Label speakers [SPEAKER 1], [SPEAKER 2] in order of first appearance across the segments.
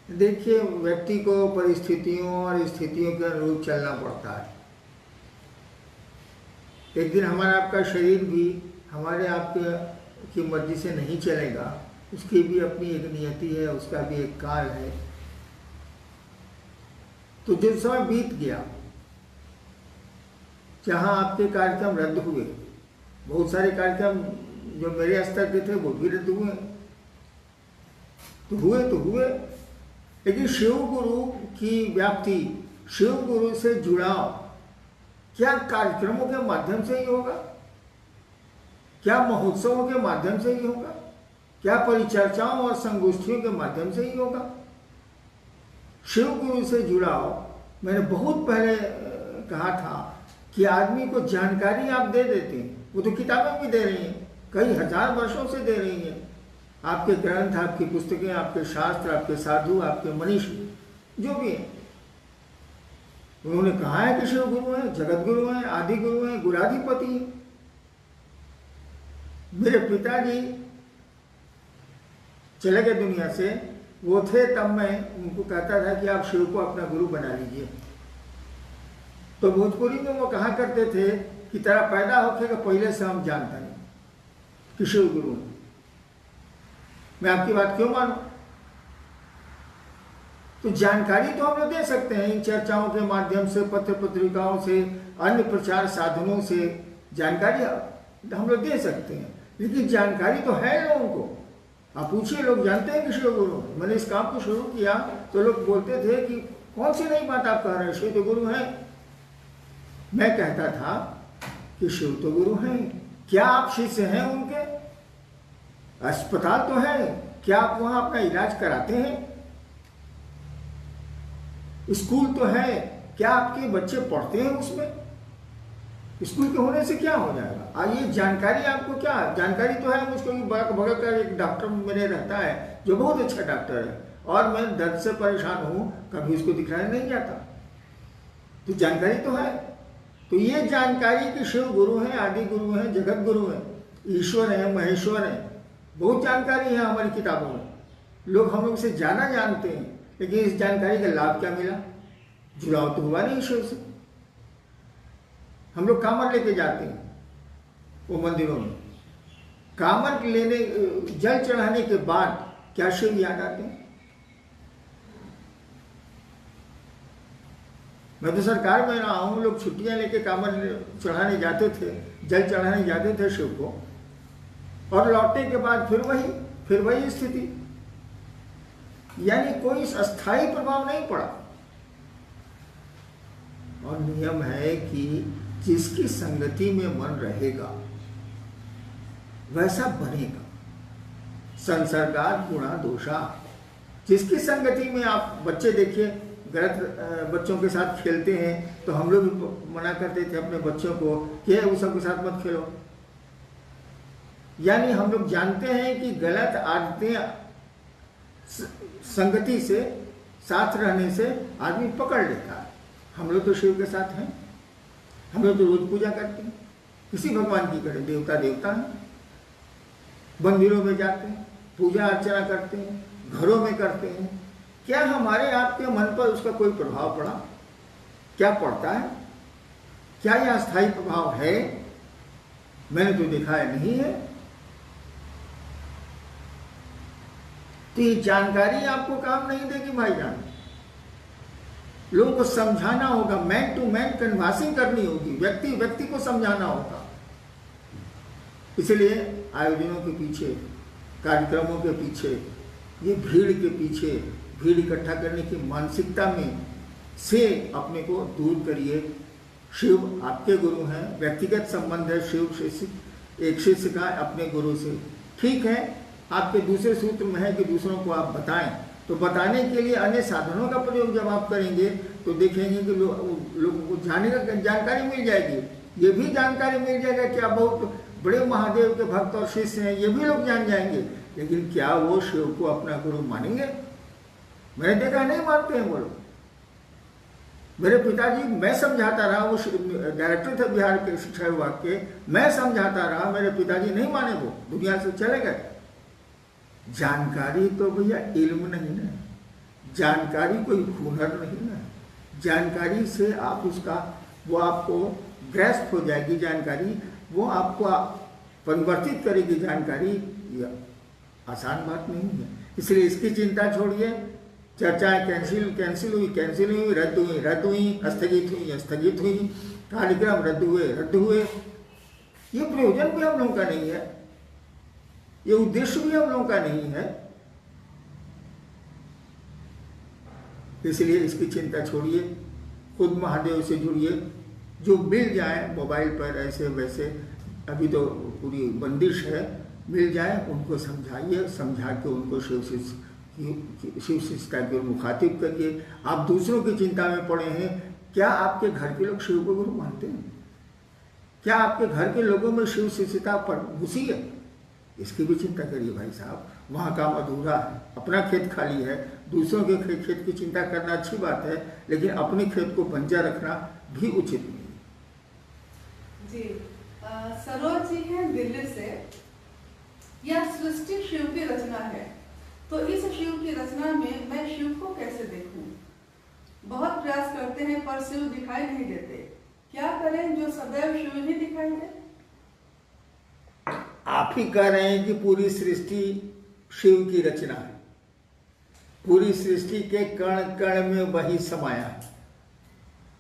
[SPEAKER 1] देखिए, व्यक्ति को परिस्थितियों और स्थितियों के अनुरूप चलना पड़ता है। एक दिन हमारा आपका शरीर भी हमारे आपके की मर्जी से नहीं चलेगा, उसकी भी अपनी एक नियति है, उसका भी एक काल है। तो जो समय बीत गया, जहाँ आपके कार्यक्रम रद्द हुए, बहुत सारे कार्यक्रम जो मेरे स्तर के थे वो भी रद्द हुए, तो हुए, लेकिन शिव गुरु की व्याप्ति, शिव गुरु से जुड़ाव क्या कार्यक्रमों के माध्यम से ही होगा? क्या महोत्सवों के माध्यम से ही होगा? क्या परिचर्चाओं और संगोष्ठियों के माध्यम से ही होगा? शिव गुरु से जुड़ाव, मैंने बहुत पहले कहा था कि आदमी को जानकारी आप दे देते हैं, वो तो किताबें भी दे रही हैं, कई हजार वर्षों से दे रही हैं। आपके ग्रंथ, आपकी पुस्तकें, आपके शास्त्र, आपके साधु, आपके मनीषी जो भी हैं, उन्होंने कहा है कि शिव गुरु हैं, जगत गुरु हैं, आदि गुरु हैं, गुराधिपति हैं। मेरे पिताजी चले गए दुनिया से, वो थे तब मैं उनको कहता था कि आप शिव को अपना गुरु बना लीजिए। तो भोजपुरी में वो कहा करते थे कि तेरा पैदा होके का पहले से हम जानते हैं कि शिव गुरु हैं। मैं आपकी बात क्यों मानूं? तो जानकारी तो हम लोग दे सकते हैं इन चर्चाओं के माध्यम से, पत्र पत्रिकाओं से, अन्य प्रचार साधनों से जानकारी हम लोग दे सकते हैं, लेकिन जानकारी तो है लोगों को। आप पूछिए, लोग जानते हैं कि शिव गुरु। मैंने इस काम को शुरू किया तो लोग बोलते थे कि कौन सी नई बात आप कह रहे हैं, शिव तो गुरु हैं। मैं कहता था कि शिव तो गुरु हैं। क्या आप शिष्य हैं उनके? अस्पताल तो है, क्या आप वहां अपना इलाज कराते हैं? स्कूल तो है, क्या आपके बच्चे पढ़ते हैं उसमें? स्कूल के होने से क्या हो जाएगा? ये जानकारी आपको क्या? जानकारी तो है, मुझको भी भगत का एक डॉक्टर मेरे रहता है जो बहुत अच्छा डॉक्टर है, और मैं दर्द से परेशान हूं, कभी उसको दिखलाने नहीं जाता। तो जानकारी तो है। तो ये जानकारी कि शिव गुरु हैं, आदि गुरु हैं, जगत गुरु हैं, ईश्वर हैं, महेश्वर हैं, बहुत जानकारी है हमारी किताबों में। लोग हम लोग से ज्यादा जानते हैं, लेकिन इस जानकारी का लाभ क्या मिला? जुड़ाव तो हुआ नहीं ईश्वर से। हम लोग कामर लेके जाते हैं वो मंदिरों में, कामर लेने, जल चढ़ाने के बाद क्या शिव याद आते हैं? मैं तो सरकार में रहा हूं, लोग छुट्टियां लेके कामर चढ़ाने जाते थे, जल चढ़ाने जाते थे शिव को, और लौटने के बाद फिर वही स्थिति, यानी कोई अस्थायी प्रभाव नहीं पड़ा। और नियम है कि जिसकी संगति में मन रहेगा वैसा बनेगा। संसर्गात् गुणा दोषा। जिसकी संगति में आप, बच्चे देखिए गलत बच्चों के साथ खेलते हैं, तो हम लोग भी मना करते थे अपने बच्चों को कि उस सबके साथ मत खेलो। यानी हम लोग जानते हैं कि गलत आदतें संगति से, साथ रहने से आदमी पकड़ लेता है। हम लोग तो शिव के साथ हैं, हम लोग तो रोज पूजा करते हैं, किसी भगवान की करें, देवता देवता हैं, मंदिरों में जाते हैं, पूजा अर्चना करते हैं, घरों में करते हैं। क्या हमारे आपके मन पर उसका कोई प्रभाव पड़ा? क्या पड़ता है? क्या यह अस्थायी प्रभाव है? मैंने तो देखा है नहीं है। तो ये जानकारी आपको काम नहीं देगी भाईजान। लोगों को समझाना होगा, मैन टू मैन कन्वासिंग करनी होगी, व्यक्ति व्यक्ति को समझाना होगा। इसलिए आयोजनों के पीछे, कार्यक्रमों के पीछे, ये भीड़ के पीछे, भीड़ इकट्ठा करने की मानसिकता में से अपने को दूर करिए। शिव आपके गुरु हैं, व्यक्तिगत संबंध है शिव शिष्य, एक शिष्य का अपने गुरु से। ठीक है, आपके दूसरे सूत्र में है कि दूसरों को आप बताएं, तो बताने के लिए अन्य साधनों का प्रयोग जब आप करेंगे तो देखेंगे कि लोगों को जानकारी मिल जाएगी। ये भी जानकारी मिल जाएगा कि आप बहुत बड़े महादेव के भक्त और शिष्य हैं, ये भी लोग जान जाएंगे। लेकिन क्या वो शिव को अपना गुरु मानेंगे? मैंने देखा नहीं मानते हैं वो लोग। मेरे पिताजी, मैं समझाता रहा, वो डायरेक्टर थे बिहार के शिक्षा विभाग के, मैं समझाता रहा, मेरे पिताजी नहीं माने, वो दुनिया से चले गए। जानकारी तो भैया इल्म नहीं है, जानकारी कोई हुनर नहीं है। जानकारी से आप उसका वो आपको ग्रस्त हो जाएगी जानकारी, वो आपको परिवर्तित करेगी जानकारी। ये आसान बात नहीं है, इसलिए इसकी चिंता छोड़िए। चर्चाएं कैंसिल हुई, रद्द हुई, स्थगित हुई, कार्यक्रम रद्द हुए। ये प्रयोजन भी हम लोगों का नहीं है, ये उद्देश्य भी हम लोगों का नहीं है। इसलिए इसकी चिंता छोड़िए, खुद महादेव से जुड़िए। जो मिल जाए मोबाइल पर ऐसे वैसे, अभी तो पूरी बंदिश है, मिल जाए उनको समझाइए, समझा के उनको शिव शिष्यता की ओर मुखातिब करिए। आप दूसरों की चिंता में पड़े हैं, क्या आपके घर के लोग शिव को गुरु मानते हैं? क्या आपके घर के लोगों में शिव शिष्यता पर घुसी है? इसकी भी चिंता करिए भाई साहब। वहाँ काम अधूरा है, अपना खेत खाली है। दूसरों के खेत की चिंता करना अच्छी बात है, लेकिन अपने खेत को बंजर रखना भी उचित नहीं
[SPEAKER 2] जी। सरोज जी हैं दिल्ली से। यह सृष्टि शिव की रचना है, तो इस शिव की रचना में मैं शिव को कैसे देखूं? बहुत प्रयास करते हैं पर शिव दिखाई नहीं देते। क्या करें जो सदैव शिव ही दिखाई दे?
[SPEAKER 1] आप ही कह रहे हैं कि पूरी सृष्टि शिव की रचना है, पूरी सृष्टि के कण कण में वही समाया है,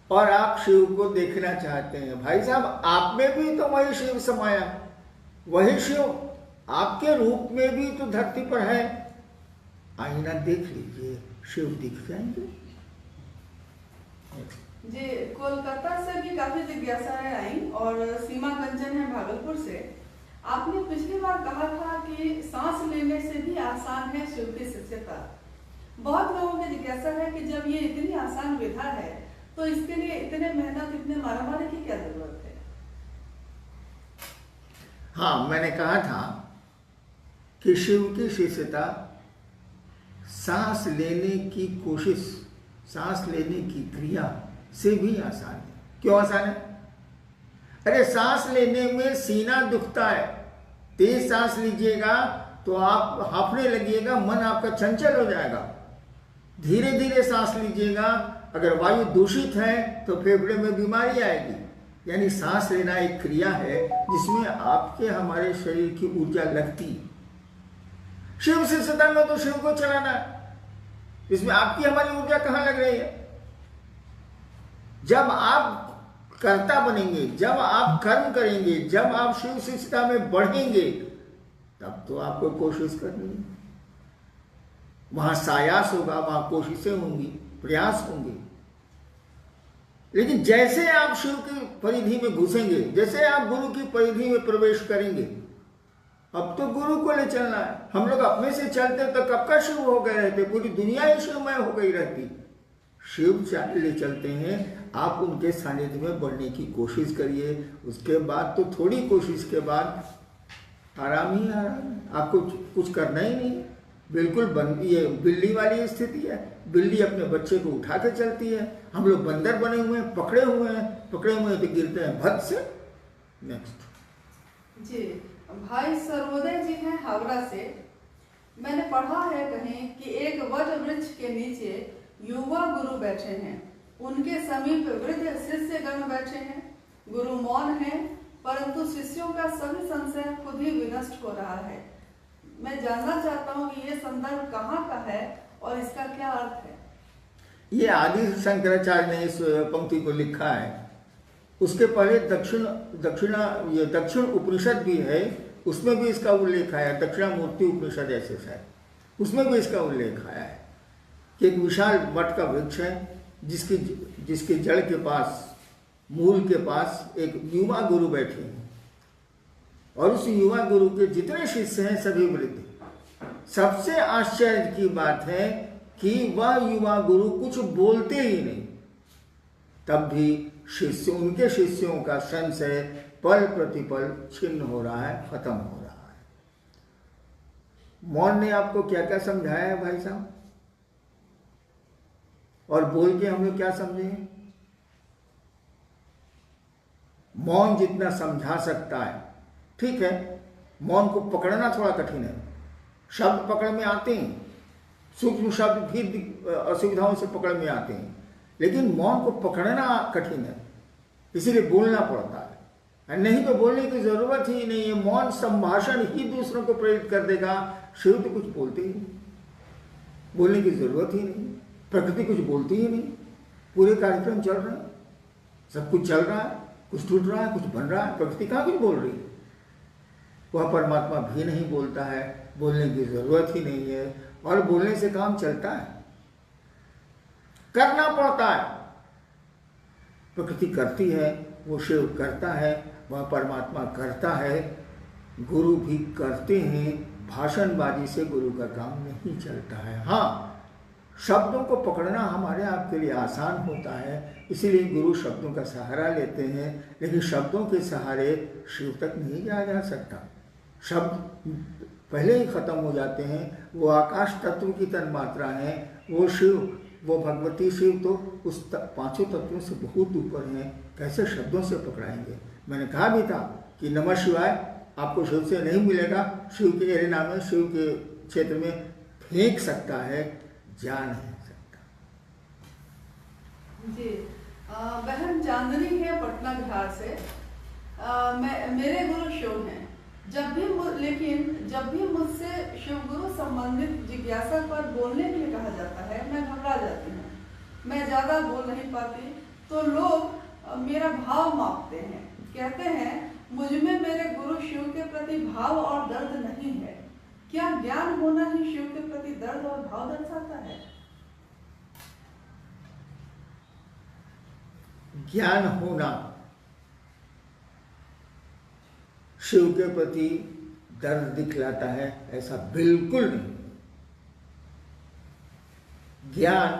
[SPEAKER 1] और आप शिव को देखना चाहते हैं। भाई साहब, आप में भी तो वही शिव समाया, वही शिव आपके रूप में भी तो धरती पर है। आईना देख लीजिए, शिव दिख जाएंगे।
[SPEAKER 2] जी, कोलकाता से भी काफी जिज्ञासाएं आई, और सीमा कंचन है भागलपुर से। आपने पिछली बार कहा था कि सांस लेने से भी आसान है शिव की शिष्यता। बहुत लोगों की जिज्ञासा है कि जब ये इतनी आसान विधा है, तो इसके लिए इतने मेहनत, इतने मारामारी की क्या जरूरत है?
[SPEAKER 1] हाँ, मैंने कहा था कि शिव की शिष्यता सांस लेने की कोशिश, सांस लेने की क्रिया से भी आसान है। क्यों आसान है? अरे सांस लेने में सीना दुखता है, तेज सांस लीजिएगा तो आप हांफने लगिएगा, मन आपका चंचल हो जाएगा। धीरे धीरे सांस लीजिएगा, अगर वायु दूषित है तो फेफड़े में बीमारी आएगी। यानी सांस लेना एक क्रिया है जिसमें आपके हमारे शरीर की ऊर्जा लगती। शिव शिष्यता में तो शिव को चलाना है, इसमें आपकी हमारी ऊर्जा कहाँ लग रही है? जब आप कर्ता बनेंगे, जब आप कर्म करेंगे, जब आप शिव शिष्यता में बढ़ेंगे, तब तो आपको कोशिश करनी है। वहां सायास होगा, वहां कोशिशें होंगी, प्रयास होंगे। लेकिन जैसे आप शिव की परिधि में घुसेंगे, जैसे आप गुरु की परिधि में प्रवेश करेंगे, अब तो गुरु को ले चलना है। हम लोग अपने से चलते तो कब का शिव हो गए रहते, पूरी दुनिया ही शिवमय हो गई रहती। शिव ले चलते हैं, आप उनके सानिध्य में बढ़ने की कोशिश करिए। उसके बाद तो थोड़ी कोशिश के बाद आराम ही आराम, आपको कुछ करना ही नहीं। बिल्कुल ये बिल्ली वाली स्थिति है। बिल्ली अपने बच्चे को उठा के चलती है, हम लोग बंदर बने हुए हैं, पकड़े हुए हैं तो गिरते हैं भद से। नेक्स्ट
[SPEAKER 2] जी, भाई सर्वोदय जी हैं हावड़ा से। मैंने पढ़ा है कहीं कि एक वट वृक्ष के नीचे युवा गुरु बैठे हैं, उनके समीप वृद्ध शिष्यगण बैठे हैं। गुरु मौन है, परंतु शिष्यों का सभी संशय खुद ही विनष्ट हो रहा है। मैं जानना चाहता हूँ कि ये संदर्भ कहाँ का है और इसका क्या अर्थ है?
[SPEAKER 1] ये आदि शंकराचार्य ने इस पंक्ति को लिखा है। उसके पहले दक्षिण उपनिषद भी है, उसमें भी इसका उल्लेख आया। दक्षिणामूर्ति उपनिषद ऐसे शायद, उसमें भी इसका उल्लेख आया है कि एक विशाल वट का वृक्ष है जिसके जड़ के पास, मूल के पास एक युवा गुरु बैठे हैं, और उस युवा गुरु के जितने शिष्य हैं सभी वृद्ध। सबसे आश्चर्य की बात है कि वह युवा गुरु कुछ बोलते ही नहीं, तब भी उनके शिष्यों का संशय पल प्रतिपल छिन्न हो रहा है, खत्म हो रहा है। मौन ने आपको क्या क्या समझाया है भाई साहब, और बोल के हम लोग क्या समझेंगे? मौन जितना समझा सकता है ठीक है, मौन को पकड़ना थोड़ा कठिन है। शब्द पकड़ में आते हैं, सूक्ष्म शब्द भी असुविधाओं से पकड़ में आते हैं, लेकिन मौन को पकड़ना कठिन है, इसीलिए बोलना पड़ता है। नहीं तो बोलने की जरूरत ही नहीं है, मौन संभाषण ही दूसरों को प्रेरित कर देगा। शिव तो कुछ बोलते ही नहीं, बोलने की जरूरत ही नहीं, प्रकृति कुछ बोलती ही नहीं, पूरे कार्यक्रम चल रहे हैं, सब कुछ चल रहा है, कुछ टूट रहा है, कुछ बन रहा है, प्रकृति कहाँ कुछ बोल रही है। वह परमात्मा भी नहीं बोलता है, बोलने की जरूरत ही नहीं है, और बोलने से काम चलता है, करना पड़ता है। प्रकृति करती है, वो शिव करता है, वह परमात्मा करता है, गुरु भी करते हैं। भाषणबाजी से गुरु का काम नहीं चलता है। हाँ, शब्दों को पकड़ना हमारे आपके लिए आसान होता है, इसीलिए गुरु शब्दों का सहारा लेते हैं, लेकिन शब्दों के सहारे शिव तक नहीं जाया जा सकता। शब्द पहले ही खत्म हो जाते हैं। वो आकाश तत्व की तन्मात्रा है, वो शिव, वो भगवती शिव तो उस पांचों तत्वों से बहुत ऊपर हैं, कैसे शब्दों से पकड़ाएंगे। मैंने कहा भी था कि नमः शिवाय आपको शिव से नहीं मिलेगा, शिव के एरिना में, शिव के क्षेत्र में फेंक सकता है, जा नहीं सकता।
[SPEAKER 2] जी, बहन चांदनी है पटना बिहार से। मेरे गुरु शिव हैं। जब भी मुझसे शिव गुरु संबंधित जिज्ञासा पर बोलने के लिए कहा जाता है, मैं घबरा जाती हूँ, मैं ज्यादा बोल नहीं पाती। तो लोग मेरा भाव मापते हैं, कहते हैं मुझ में मेरे गुरु शिव के प्रति भाव और दर्द नहीं है। क्या ज्ञान होना ही शिव के प्रति दर्द और भाव दर्शाता है?
[SPEAKER 1] ज्ञान होना शिव के प्रति दर्द दिखलाता है, ऐसा बिल्कुल नहीं। ज्ञान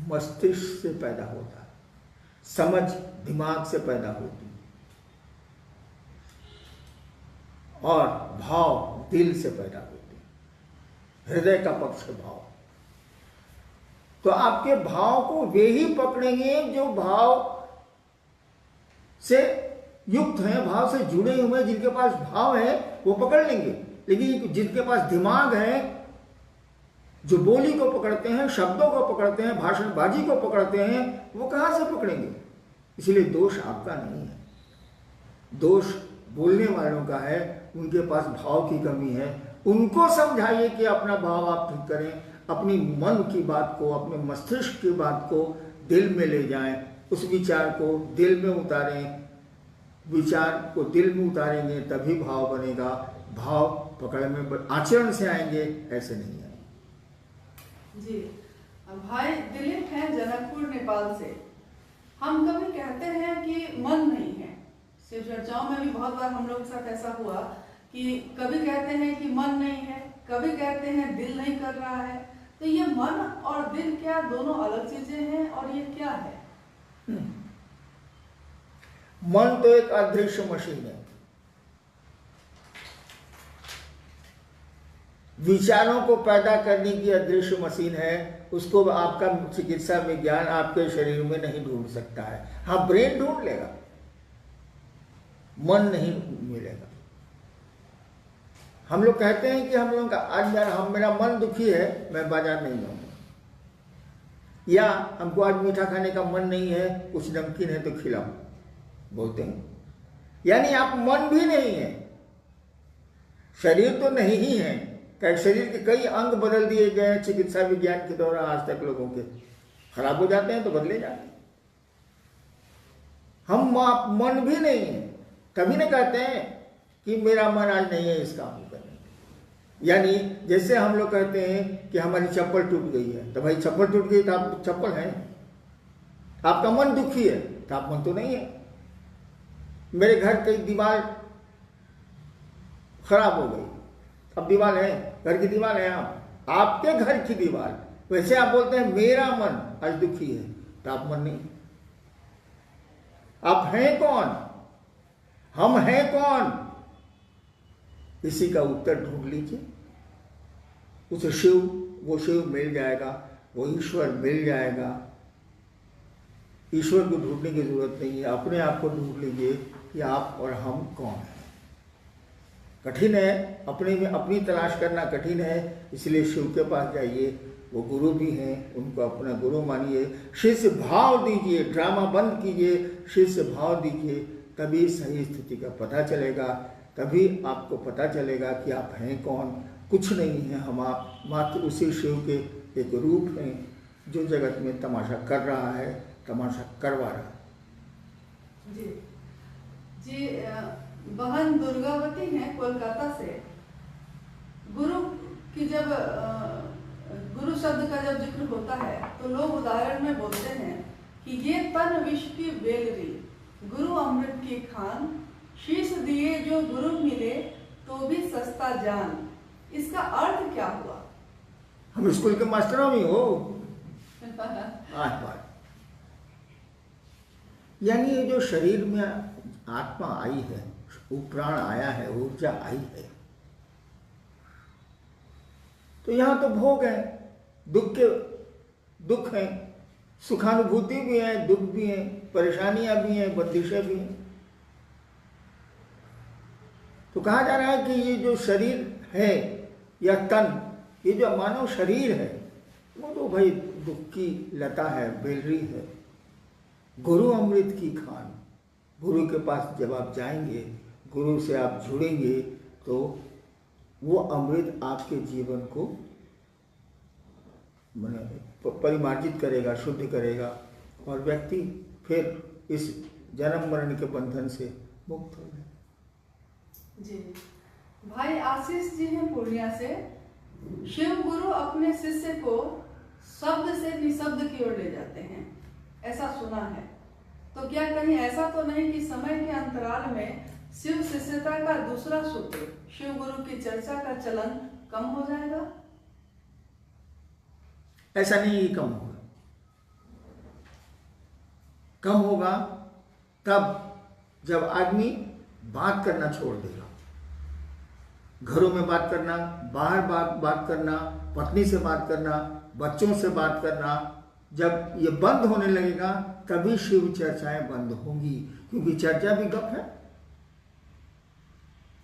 [SPEAKER 1] मस्तिष्क से पैदा होता है, समझ दिमाग से पैदा होती है, और भाव दिल से पैदा होते हैं, हृदय का पक्ष भाव। तो आपके भाव को वे ही पकड़ेंगे जो भाव से युक्त हैं, भाव से जुड़े हुए, जिनके पास भाव है वो पकड़ लेंगे। लेकिन जिनके पास दिमाग है, जो बोली को पकड़ते हैं, शब्दों को पकड़ते हैं, भाषणबाजी को पकड़ते हैं, वो कहां से पकड़ेंगे। इसलिए दोष आपका नहीं है, दोष बोलने वालों का है, उनके पास भाव की कमी है। उनको समझाइए कि अपना भाव आप ठीक करें, अपनी मन की बात को, अपने मस्तिष्क की बात को दिल में ले जाएं, उस विचार को दिल में उतारें। विचार को दिल में उतारेंगे तभी भाव बनेगा, भाव पकड़ में आचरण से आएंगे, ऐसे नहीं आएंगे।
[SPEAKER 2] जी, भाई दिलीप हैं जनकपुर नेपाल से। हम कभी कहते हैं कि मन नहीं है, शिव चर्चाओं में भी बहुत बार हम लोग के साथ ऐसा हुआ कि कभी कहते हैं कि मन नहीं है, कभी कहते हैं दिल नहीं कर रहा है। तो ये मन और दिल क्या दोनों अलग चीजें हैं, और ये क्या है?
[SPEAKER 1] मन तो एक अदृश्य मशीन है, विचारों को पैदा करने की अदृश्य मशीन है। उसको आपका चिकित्सा विज्ञान आपके शरीर में नहीं ढूंढ सकता है। हाँ, ब्रेन ढूंढ लेगा, मन नहीं मिलेगा। हम लोग कहते हैं कि हम लोगों का आज मेरा मन दुखी है, मैं बाजार नहीं जाऊंगा, या हमको आज मीठा खाने का मन नहीं है, कुछ नमकीन है तो खिलाओ, बोलते हैं। यानी आप मन भी नहीं है, शरीर तो नहीं ही है। शरीर के कई अंग बदल दिए गए चिकित्सा विज्ञान के द्वारा, आज तक लोगों के खराब हो जाते हैं तो बदले जाते हैं। हम मन भी नहीं है, कभी न कहते हैं कि मेरा मन आज नहीं है इस काम को करने। यानी जैसे हम लोग कहते हैं कि हमारी चप्पल टूट गई है, तो भाई चप्पल टूट गई तो आप चप्पल है, आपका मन दुखी है तो आप मन तो नहीं है। मेरे घर की दीवार खराब हो गई, अब दीवार है, घर की दीवार है, आपके घर की दीवार। वैसे आप बोलते हैं मेरा मन आज दुखी है, तो आप मन नहीं। आप हैं कौन, हम हैं कौन, इसी का उत्तर ढूंढ लीजिए। उसे शिव, वो शिव मिल जाएगा, वो ईश्वर मिल जाएगा। ईश्वर को ढूंढने की जरूरत नहीं है, अपने आप को ढूंढ लीजिए कि आप और हम कौन हैं। कठिन है, अपने में अपनी तलाश करना कठिन है, इसलिए शिव के पास जाइए, वो गुरु भी हैं, उनको अपना गुरु मानिए, शिष्य भाव दीजिए, ड्रामा बंद कीजिए, शिष्य भाव दीजिए, तभी सही स्थिति का पता चलेगा। तभी आपको पता चलेगा कि आप हैं कौन। कुछ नहीं है, हम आप मात्र उसी शिव के एक रूप हैं जो जगत में तमाशा कर रहा है, तमाशा करवा रहा है।
[SPEAKER 2] जी जी, बहन दुर्गावती हैं कोलकाता से। गुरु की जब गुरु शब्द का जब जिक्र होता है तो लोग उदाहरण में बोलते हैं कि ये तन विष की बेलरी, गुरु अमृत की खान, शीश दिए जो गुरु मिले तो भी सस्ता जान। इसका अर्थ क्या हुआ?
[SPEAKER 1] हम स्कूल के मास्टरों में हो आज बात, यानी ये जो शरीर में आत्मा आई है, वो प्राण आया है, ऊर्जा आई है, तो यहाँ तो भोग है, दुख है, सुखानुभूति भी है, दुख भी है, परेशानियां भी हैं, बंदिशें भी हैं। तो कहा जा रहा है कि ये जो शरीर है या तन, ये जो मानव शरीर है, वो तो भाई दुख की लता है, बेलरी है। गुरु अमृत की खान, गुरु के पास जब आप जाएंगे, गुरु से आप जुड़ेंगे, तो वो अमृत आपके जीवन को परिमार्जित करेगा, शुद्ध करेगा, और व्यक्ति फिर इस जन्म मरण के बंधन से मुक्त हो जाए।
[SPEAKER 2] जी, भाई आशीष जी हैं पूर्णिया से। शिव गुरु अपने शिष्य को शब्द से निशब्द की ओर ले जाते हैं, ऐसा सुना है। तो क्या कहीं ऐसा तो नहीं कि समय के अंतराल में शिव शिष्यता का दूसरा सूत्र, शिव गुरु की चर्चा का चलन कम हो जाएगा?
[SPEAKER 1] ऐसा नहीं कि कम होगा। कम होगा तब जब आदमी बात करना छोड़ देगा। घरों में बात करना, बाहर बात करना, पत्नी से बात करना, बच्चों से बात करना, जब ये बंद होने लगेगा तभी शिव चर्चाएं बंद होंगी, क्योंकि चर्चा भी गप है।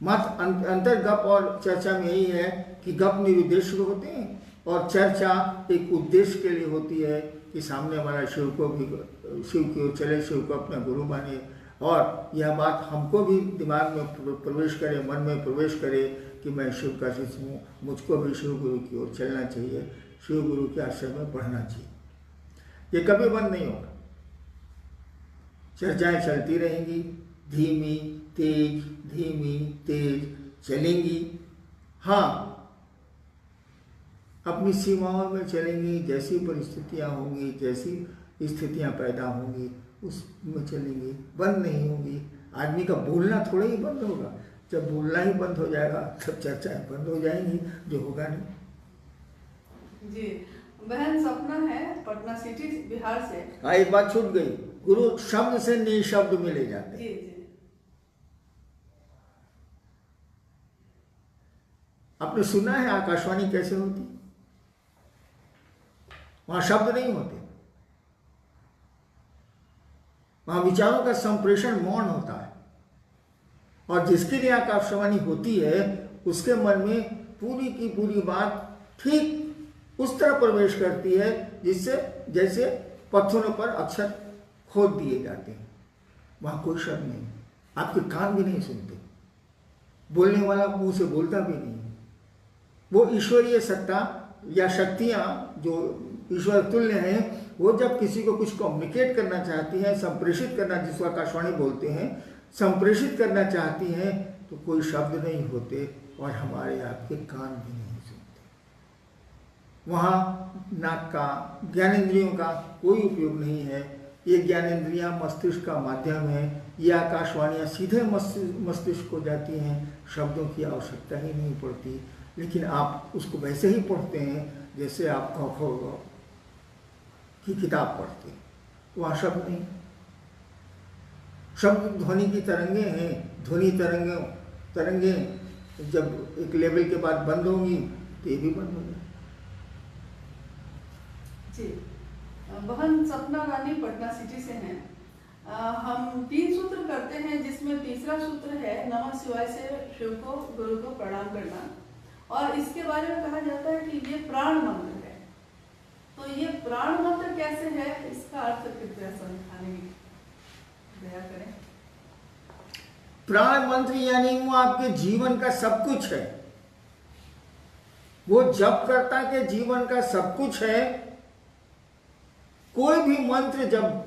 [SPEAKER 1] मात्र अंतर गप और चर्चा में यही है कि गप निरुद्देश्य होते हैं और चर्चा एक उद्देश्य के लिए होती है कि सामने वाला शिव की ओर चले, शिव को अपना गुरु माने, और यह बात हमको भी दिमाग में प्रवेश करे, मन में प्रवेश करे कि मैं शिव का शिष्य हूँ, मुझको भी शिव गुरु की ओर चलना चाहिए, शिव गुरु के आश्रम में पढ़ना चाहिए। ये कभी बंद नहीं होगा। चर्चाएं चलती रहेंगी, धीमी तेज चलेंगी। हाँ, अपनी सीमाओं में चलेंगी, जैसी परिस्थितियां होंगी, जैसी स्थितियां पैदा होंगी उसमें चलेंगी, बंद नहीं होंगी। आदमी का बोलना थोड़ा ही बंद होगा। जब बोलना ही बंद हो जाएगा तब चर्चाएं बंद हो जाएंगी, जो होगा नहीं।
[SPEAKER 2] जी, बहन सपना है पटना सिटी बिहार से।
[SPEAKER 1] हाँ, एक बात छूट गई, गुरु शब्द से निशब्द मिले जाते हैं।
[SPEAKER 2] जी।
[SPEAKER 1] आपने सुना है आकाशवाणी कैसे होती? वहां शब्द नहीं होते, वहां विचारों का संप्रेषण मौन होता है, और जिसके लिए आकाशवाणी होती है उसके मन में पूरी की पूरी बात ठीक उस तरह प्रवेश करती है जिससे जैसे पत्थरों पर अक्षर खोद दिए जाते हैं। वहां कोई शब्द नहीं, आपके कान भी नहीं सुनते, बोलने वाला मुंह से बोलता भी नहीं। वो ईश्वरीय सत्ता या शक्तियां जो ईश्वर तुल्य हैं, वो जब किसी को कुछ कम्युनिकेट करना चाहती हैं, संप्रेषित करना, जिसको आकाशवाणी बोलते हैं, संप्रेषित करना चाहती हैं, तो कोई शब्द नहीं होते और हमारे आपके कान भी नहीं सुनते। वहाँ नाक का, ज्ञानेंद्रियों का कोई उपयोग नहीं है। ये ज्ञानेंद्रियाँ मस्तिष्क का माध्यम है, ये आकाशवाणियाँ सीधे मस्तिष्क को जाती हैं, शब्दों की आवश्यकता ही नहीं पड़ती। लेकिन आप उसको वैसे ही पढ़ते हैं जैसे आप ख की किताब पढ़ते हैं, वहाँ शब्द नहीं। शब्द ध्वनि की तरंगे हैं, ध्वनि तरंगें जब एक लेवल के बाद बंद होंगी तो ये भी बंद हो जाए।
[SPEAKER 2] जी, बहन सपना रानी पटना सिटी से हैं। हम 3 सूत्र करते हैं, जिसमें तीसरा सूत्र है नमः शिवाय से शिव को, गुरु को प्रणाम करना, और इसके बारे में कहा जाता है कि ये प्राण मंत्र है। तो ये प्राण मंत्र कैसे है, इसका अर्थ कृपया समझाने की दया करें।
[SPEAKER 1] प्राण मंत्र यानी वो आपके जीवन का सब कुछ है, वो जपकर्ता के जीवन का सब कुछ है। कोई भी मंत्र जब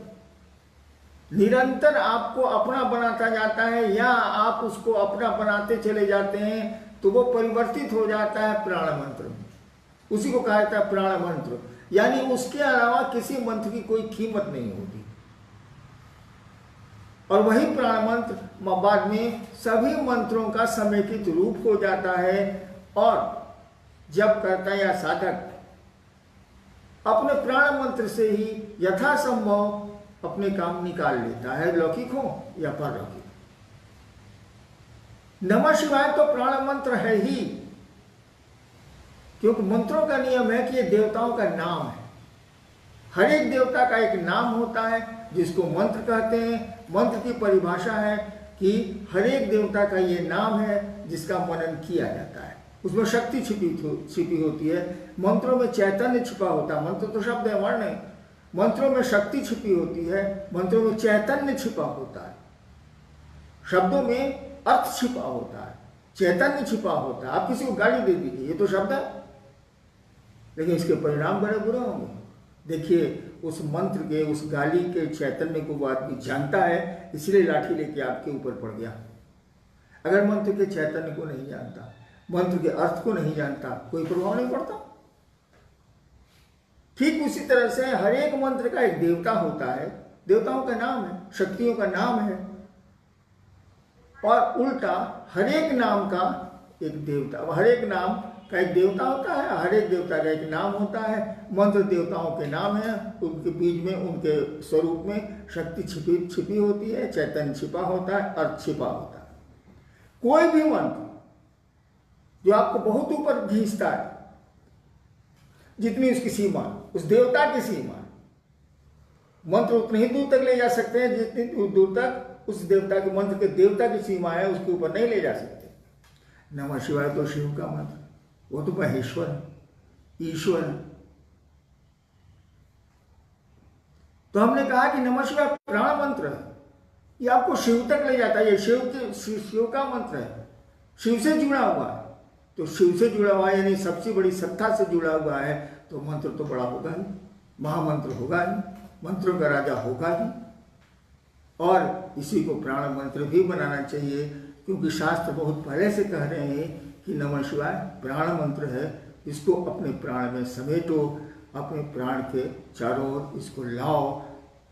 [SPEAKER 1] निरंतर आपको अपना बनाता जाता है या आप उसको अपना बनाते चले जाते हैं तो वो परिवर्तित हो जाता है प्राण मंत्र में। उसी को कहा जाता है प्राण मंत्र, यानी उसके अलावा किसी मंत्र की कोई कीमत नहीं होती। और वही प्राण मंत्र बाद में सभी मंत्रों का समेकित रूप हो जाता है और जब करता या साधक अपने प्राण मंत्र से ही यथासंभव अपने काम निकाल लेता है, लौकिक हो या परलौकिक। नमः शिवाय तो प्राण मंत्र है ही, क्योंकि मंत्रों का नियम है कि ये देवताओं का नाम है। हर एक देवता का एक नाम होता है जिसको मंत्र कहते हैं। मंत्र की परिभाषा है कि हर एक देवता का ये नाम है जिसका मनन किया जाता है। उसमें शक्ति छिपी होती है। मंत्रों में चैतन्य छिपा होता है। मंत्र तो शब्द है, वर्ण है। मंत्रों में शक्ति छिपी होती है, मंत्रों में चैतन्य छिपा होता है। शब्दों में अर्थ छिपा होता है, चैतन्य छिपा होता है। आप किसी को गाली दे दीजिए, ये तो शब्द है, लेकिन इसके परिणाम बड़े बुरे होंगे। देखिए, उस मंत्र के, उस गाली के चैतन्य को वो आदमी जानता है, इसलिए लाठी लेके आपके ऊपर पड़ गया। अगर मंत्र के चैतन्य को नहीं जानता, मंत्र के अर्थ को नहीं जानता, कोई प्रभाव नहीं पड़ता। ठीक उसी तरह से हर एक मंत्र का एक देवता होता है, देवताओं का नाम है, शक्तियों का नाम है। और उल्टा हर एक नाम का एक देवता, हर एक नाम का एक देवता होता है, हर एक देवता का एक नाम होता है। मंत्र देवताओं के नाम है, उनके बीच में, उनके स्वरूप में शक्ति छिपी होती है, चैतन्य छिपा होता है, अर्थ छिपा होता है। कोई भी मंत्र जो आपको बहुत ऊपर खींचता है, जितनी उसकी सीमा, उस देवता की सीमा, मंत्र उतनी ही दूर तक ले जा सकते हैं जितनी दूर तक उस देवता के, मंत्र के देवता की सीमा है, उसके ऊपर नहीं ले जा सकते। नमः शिवाय तो शिव का मंत्र, वो तो महेश्वर है, ईश्वर है। तो हमने कहा कि नमः शिवाय प्राण मंत्र है, ये आपको शिव तक ले जाता है। ये शिव का मंत्र है, शिव से जुड़ा हुआ है। तो शिव से जुड़ा हुआ है यानी सबसे बड़ी सत्ता से जुड़ा हुआ है, तो मंत्र तो बड़ा होगा ही, महामंत्र होगा ही, मंत्रों का राजा होगा ही। और इसी को प्राण मंत्र भी बनाना चाहिए, क्योंकि शास्त्र बहुत पहले से कह रहे हैं कि नमः शिवाय प्राण मंत्र है। इसको अपने प्राण में समेटो, अपने प्राण के चारों ओर इसको लाओ,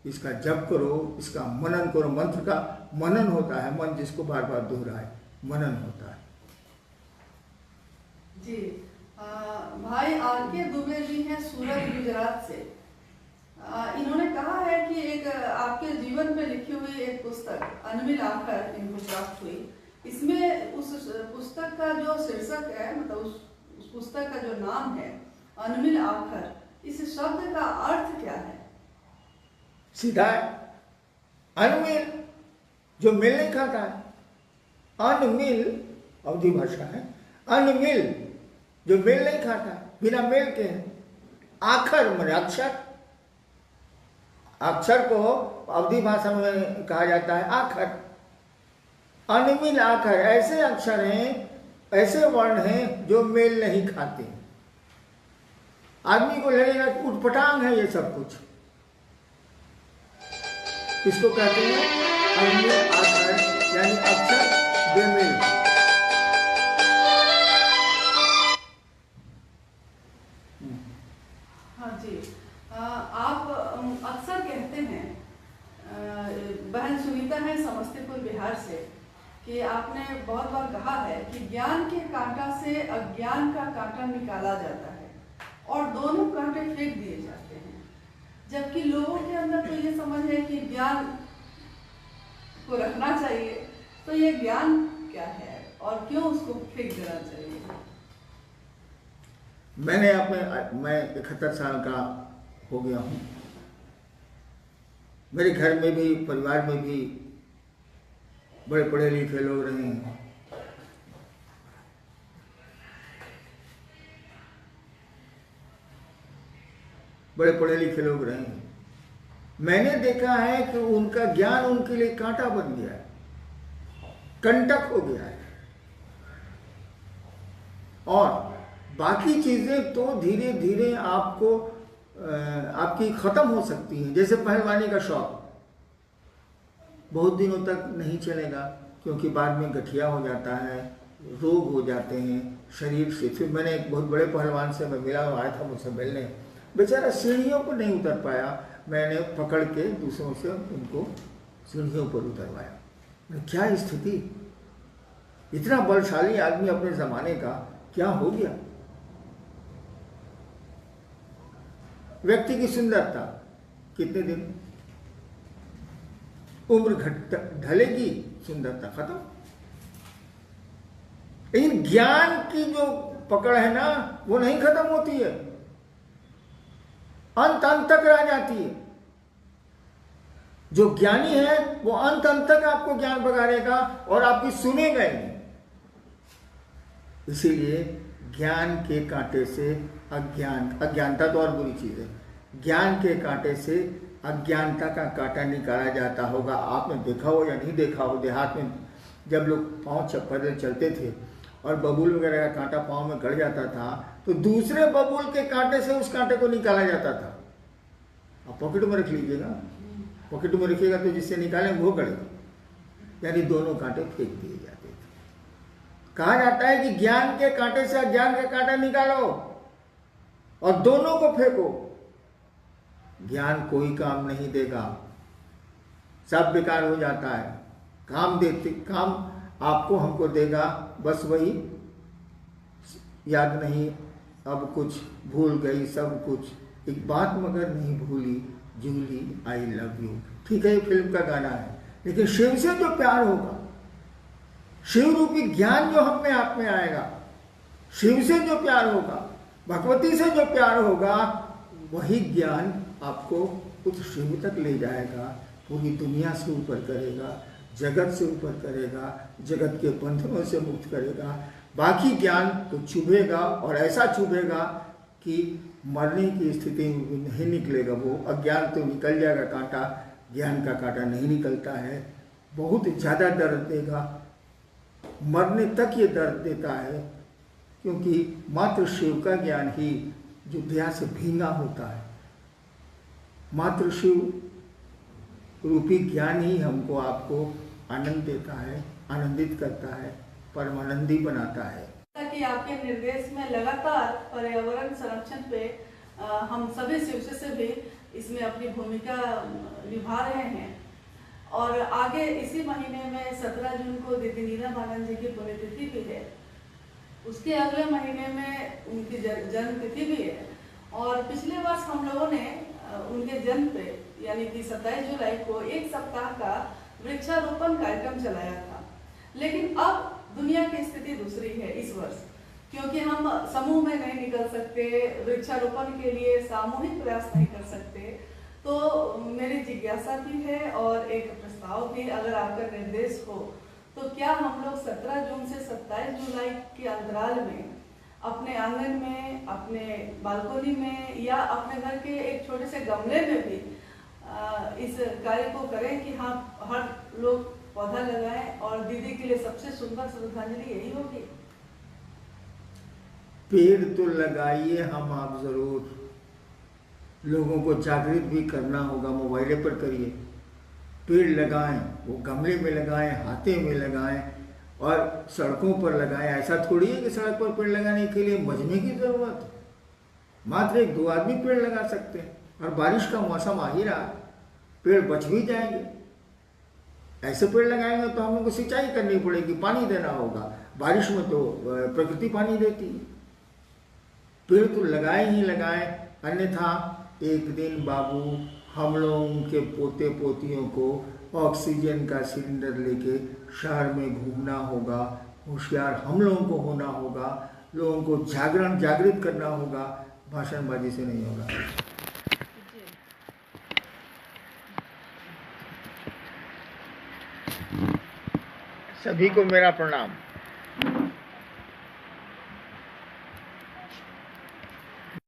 [SPEAKER 1] इसका जप करो, इसका मनन करो। मंत्र का मनन होता है, मन जिसको बार बार दोहराए, मनन होता है।
[SPEAKER 2] जी, भाई आर.के. दुबे जी हैं सूरत, गुजरात से। इन्होंने कहा है कि एक आपके जीवन पे लिखी हुई एक पुस्तक अनमिल आखर इनको प्राप्त हुई। इसमें उस पुस्तक का जो शीर्षक है, मतलब उस पुस्तक का जो नाम है अनमिल आखर, इस शब्द का अर्थ क्या है?
[SPEAKER 1] सीधा है, अनमिल जो मिल नहीं खाता है। अनमिल अवधि भाषा है। अनमिल जो मेल नहीं खाता, बिना मेल के है। आखर माने अक्षर, अक्षर को अवधि भाषा में कहा जाता है आखर। अनमिल आखर ऐसे अक्षर हैं, ऐसे वर्ण हैं जो मेल नहीं खाते। आदमी को लगेगा कि उटपटांग है ये सब कुछ। इसको कहते हैं अनमिल आखर, यानी अक्षर बेमेल।
[SPEAKER 2] आप अक्सर कहते हैं, बहन सुनीता है समस्तीपुर बिहार से, कि आपने बहुत बार कहा है कि ज्ञान के कांटा से अज्ञान का कांटा निकाला जाता है और दोनों कांटे फेंक दिए जाते हैं। जबकि लोगों के अंदर तो ये समझ है कि ज्ञान को रखना चाहिए। तो ये ज्ञान क्या है और क्यों उसको फेंक देना चाहिए?
[SPEAKER 1] मैं 71 साल का हो गया हूँ। मेरे घर में भी, परिवार में भी बड़े पढ़े लिखे लोग रहे हैं। बड़े पढ़े लिखे लोग रहे हैं, मैंने देखा है कि उनका ज्ञान उनके लिए कांटा बन गया है, कंटक हो गया है। और बाकी चीजें तो धीरे धीरे आपको आपकी खत्म हो सकती हैं। जैसे पहलवानी का शौक बहुत दिनों तक नहीं चलेगा, क्योंकि बाद में गठिया हो जाता है, रोग हो जाते हैं शरीर से। फिर मैंने एक बहुत बड़े पहलवान से मैं मिला, आया था मुझसे मिलने, बेचारा सीढ़ियों पर नहीं उतर पाया, मैंने पकड़ के दूसरों से उनको सीढ़ियों पर उतरवाया। क्या स्थिति, इतना बलशाली आदमी अपने जमाने का, क्या हो गया। व्यक्ति की सुंदरता कितने दिन, उम्र ढलेगी, सुंदरता खत्म। लेकिन ज्ञान की जो पकड़ है ना, वो नहीं खत्म होती है, अंत अंत तक रह जाती है। जो ज्ञानी है वो अंत अंत तक आपको ज्ञान बगाड़ेगा और आपकी सुनेगा ही नहीं। इसीलिए ज्ञान के कांटे से अज्ञानता तो और बुरी चीज है, ज्ञान के कांटे से अज्ञानता का कांटा निकाला जाता होगा। आपने देखा हो या नहीं देखा हो, देहात में जब लोग पांव पैदल चलते थे और बबूल वगैरह का कांटा पांव में गड़ जाता था, तो दूसरे बबूल के कांटे से उस कांटे को निकाला जाता था। आप पॉकेट में रख लीजिएगा, पॉकेट में रखिएगा तो जिससे निकालें वो गड़ेगा, यानी दोनों कांटे फेंक दिए जाते थे। कहा जाता है कि ज्ञान के कांटे से अज्ञान का कांटा निकालो और दोनों को फेंको। ज्ञान कोई काम नहीं देगा, सब बेकार हो जाता है। काम आपको हमको देगा बस वही, याद नहीं अब कुछ, भूल गई सब कुछ, एक बात मगर नहीं भूली, जूली आई लव यू। ठीक है, ये फिल्म का गाना है, लेकिन शिव से जो प्यार होगा, शिव रूपी ज्ञान जो हम में आप में आएगा, शिव से जो प्यार होगा, भगवती से जो प्यार होगा, वही ज्ञान आपको उस शिव तक ले जाएगा, पूरी दुनिया से ऊपर करेगा, जगत से ऊपर करेगा, जगत के बंधनों से मुक्त करेगा। बाकी ज्ञान तो चुभेगा और ऐसा चुभेगा कि मरने की स्थिति में भी नहीं निकलेगा। वो अज्ञान तो निकल जाएगा कांटा, ज्ञान का कांटा नहीं निकलता है, बहुत ज़्यादा दर्द देगा, मरने तक ये दर्द देता है। क्योंकि मात्र शिव का ज्ञान ही जो दया से भींगा होता है, मात्र शिव रूपी ज्ञान ही हमको आपको आनंद देता है, आनंदित करता है, परमानंदी बनाता है।
[SPEAKER 2] कि आपके निर्देश में लगातार पर्यावरण संरक्षण पे हम सभी शिवसे से भी इसमें अपनी भूमिका निभा रहे हैं। और आगे इसी महीने में 17 जून को दीदी नीलाबानन जी की पुण्यतिथि भी है, उसके अगले महीने में उनकी जन्म तिथि भी है। और पिछले वर्ष हम लोगों ने उनके जन्म पे यानी कि 27 जुलाई को एक सप्ताह का वृक्षारोपण कार्यक्रम चलाया था। लेकिन अब दुनिया की स्थिति दूसरी है इस वर्ष, क्योंकि हम समूह में नहीं निकल सकते, वृक्षारोपण के लिए सामूहिक प्रयास नहीं कर सकते। तो मेरी जिज्ञासा भी है और एक प्रस्ताव भी, अगर आपका निर्देश हो तो क्या हम लोग 17 जून से 27 जुलाई के अंतराल में अपने आंगन में, अपने बालकोनी में या अपने घर के एक छोटे से गमले में भी इस कार्य को करें कि हाँ, हर लोग पौधा लगाएं और दीदी के लिए सबसे सुंदर श्रद्धांजलि यही होगी।
[SPEAKER 1] पेड़ तो लगाइए हम आप जरूर, लोगों को जागृत भी करना होगा, मोबाइल पर करिए, पेड़ लगाएं, वो गमले में लगाएं, हाथे में लगाएं और सड़कों पर लगाएं। ऐसा थोड़ी है कि सड़क पर पेड़ लगाने के लिए मजमे की जरूरत है, मात्र 1-2 आदमी पेड़ लगा सकते हैं। और बारिश का मौसम आ ही रहा, पेड़ बच भी जाएंगे। ऐसे पेड़ लगाएंगे तो हम लोग को सिंचाई करनी पड़ेगी, पानी देना होगा, बारिश में तो प्रकृति पानी देती है। पेड़ तो लगाए ही लगाए, अन्यथा एक दिन बाबू हम लोगों के पोते पोतियों को ऑक्सीजन का सिलेंडर लेके शहर में घूमना होगा। होशियार हम लोगों को होना होगा, लोगों को जागृत करना होगा, भाषणबाजी से नहीं होगा। सभी को मेरा प्रणाम।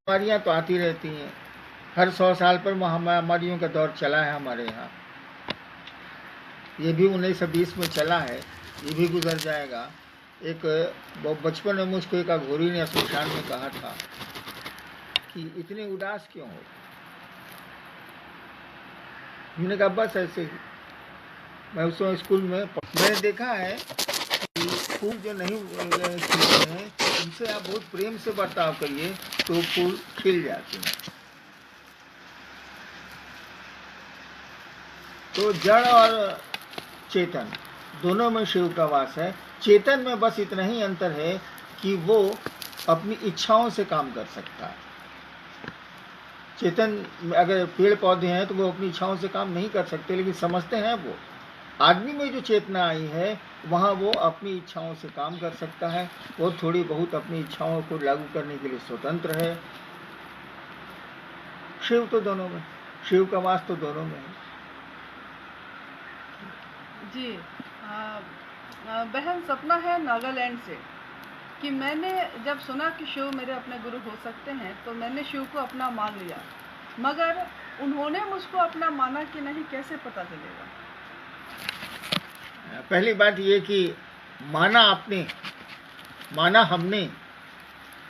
[SPEAKER 1] बीमारियां तो आती रहती हैं, हर 100 साल पर महामारियों का दौर चला है हमारे यहाँ। ये भी 1920 में चला है, ये भी गुजर जाएगा। एक बचपन में मुझको एक अघोरी ने शमशान में कहा था कि इतने उदास क्यों हो। मैंने कहा बस ऐसे ही। मैं उस समय स्कूल में मैंने देखा है कि फूल जो नहीं खिलते हैं उनसे आप बहुत प्रेम से बर्ताव करिए तो फूल खिल जाते हैं। तो जड़ और चेतन दोनों में शिव का वास है। चेतन में बस इतना ही अंतर है कि वो अपनी इच्छाओं से काम कर सकता है। चेतन अगर पेड़ पौधे हैं तो वो अपनी इच्छाओं से काम नहीं कर सकते, लेकिन समझते हैं वो। आदमी में जो चेतना आई है वहाँ वो अपनी इच्छाओं से काम कर सकता है, वो थोड़ी बहुत अपनी इच्छाओं को लागू करने के लिए स्वतंत्र है। शिव तो दोनों में, शिव का वास तो दोनों में है।
[SPEAKER 2] जी बहन सपना है नागालैंड से कि मैंने जब सुना कि शिव मेरे अपने गुरु हो सकते हैं तो मैंने शिव को अपना मान लिया, मगर उन्होंने मुझको अपना माना कि नहीं, कैसे पता चलेगा?
[SPEAKER 1] पहली बात ये कि माना आपने, माना हमने,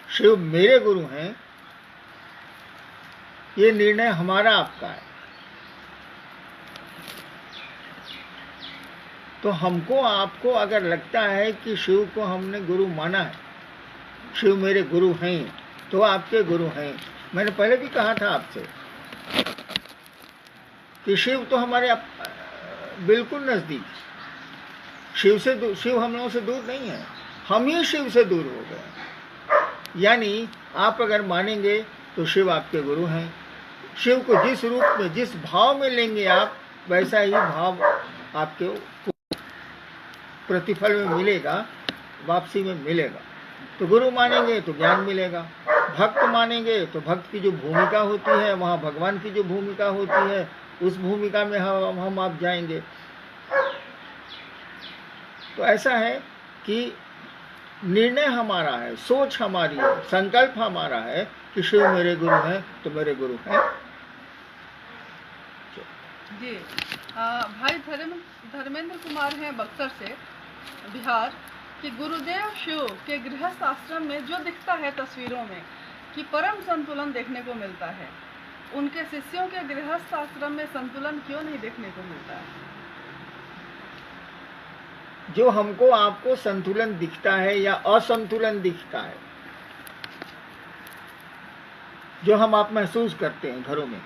[SPEAKER 1] शिव मेरे गुरु हैं, ये निर्णय हमारा आपका है। तो हमको आपको अगर लगता है कि शिव को हमने गुरु माना है, शिव मेरे गुरु हैं, तो आपके गुरु हैं। मैंने पहले भी कहा था आपसे कि शिव तो हमारे बिल्कुल नजदीक, शिव हम लोगों से दूर नहीं है, हम ही शिव से दूर हो गए। यानी आप अगर मानेंगे तो शिव आपके गुरु हैं। शिव को जिस रूप में, जिस भाव में लेंगे आप, वैसा ही भाव आपके प्रतिफल में मिलेगा, वापसी में मिलेगा। तो गुरु मानेंगे तो ज्ञान मिलेगा, भक्त मानेंगे तो भक्त की जो भूमिका होती है, वहाँ भगवान की जो भूमिका होती है, उस भूमिका में हम आप जाएंगे। तो ऐसा है कि निर्णय हमारा है, सोच हमारी है, संकल्प हमारा है कि शिव मेरे गुरु हैं तो मेरे गुरु हैं।
[SPEAKER 2] जी भाई धर्मेंद्र कुमार हैं बक्सर से, बिहार, कि गुरुदेव शिव के गृहस्थ आश्रम में जो दिखता है तस्वीरों में कि परम संतुलन देखने को मिलता है, उनके शिष्यों के गृहस्थ आश्रम में संतुलन क्यों नहीं देखने को मिलता है?
[SPEAKER 1] जो हमको आपको संतुलन दिखता है या असंतुलन दिखता है, जो हम आप महसूस करते हैं घरों में,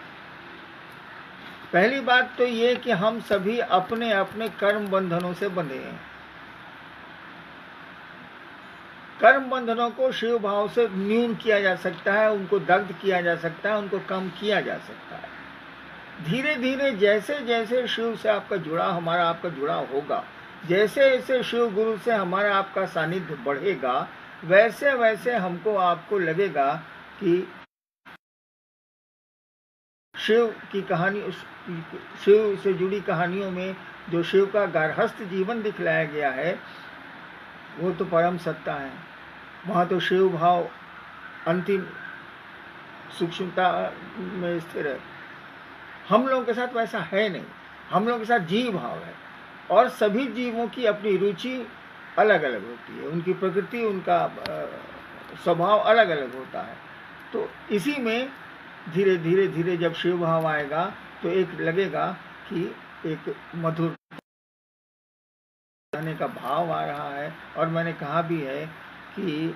[SPEAKER 1] पहली बात तो ये कि हम सभी अपने अपने कर्म बंधनों से बंधे हैं। कर्म बंधनों को शिव भाव से न्यून किया जा सकता है, उनको दग्ध किया जा सकता है, उनको कम किया जा सकता है। धीरे धीरे जैसे जैसे शिव से आपका जुड़ाव, हमारा आपका जुड़ाव होगा, जैसे जैसे शिव गुरु से हमारा आपका सानिध्य बढ़ेगा, वैसे वैसे हमको आपको लगेगा कि शिव की कहानी, शिव से जुड़ी कहानियों में जो शिव का गार्हस्थ जीवन दिखलाया गया है वो तो परम सत्ता है। वहाँ तो शिव भाव अंतिम सूक्ष्मता में स्थिर है। हम लोगों के साथ वैसा है नहीं, हम लोगों के साथ जीव भाव है, और सभी जीवों की अपनी रुचि अलग अलग होती है, उनकी प्रकृति, उनका स्वभाव अलग अलग होता है। तो इसी में धीरे धीरे धीरे जब शिव भाव आएगा तो एक लगेगा कि एक मधुर रहने का भाव आ रहा है। और मैंने कहा भी है कि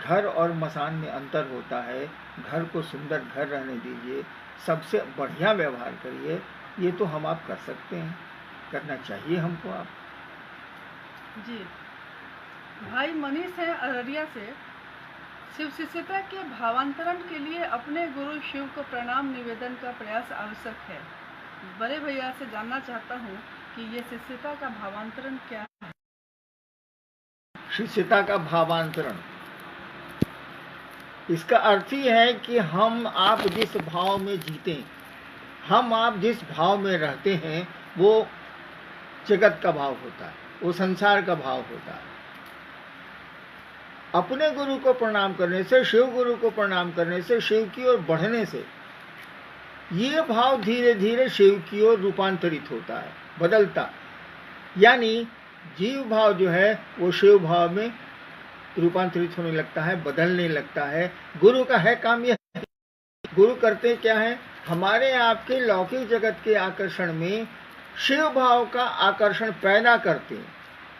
[SPEAKER 1] घर और मसान में अंतर होता है। घर को सुंदर घर रहने दीजिए, सबसे बढ़िया व्यवहार करिए, ये तो हम आप कर सकते हैं, करना चाहिए हमको। आप
[SPEAKER 2] जी भाई मनीष है अररिया से, शिव शिष्यता के भावांतरण के लिए अपने गुरु शिव को प्रणाम निवेदन का प्रयास आवश्यक है। बड़े भैया से जानना चाहता हूँ कि ये शिष्यता का भावांतरण क्या है?
[SPEAKER 1] शिष्यता का भावांतरण, इसका अर्थ ही है कि हम आप जिस भाव में जीते, हम आप जिस भाव में रहते हैं, वो जगत का भाव होता है, वो संसार का भाव होता है। अपने गुरु को प्रणाम करने से, शिव गुरु को प्रणाम करने से, शिव की ओर बढ़ने से ये भाव धीरे धीरे शिव की ओर रूपांतरित होता है, बदलता। यानी जीव भाव जो है वो शिव भाव में रूपांतरित होने लगता है, बदलने लगता है। गुरु का है काम यह, गुरु करते क्या है, हमारे आपके लौकिक जगत के आकर्षण में शिव भाव का आकर्षण पैदा करते हैं।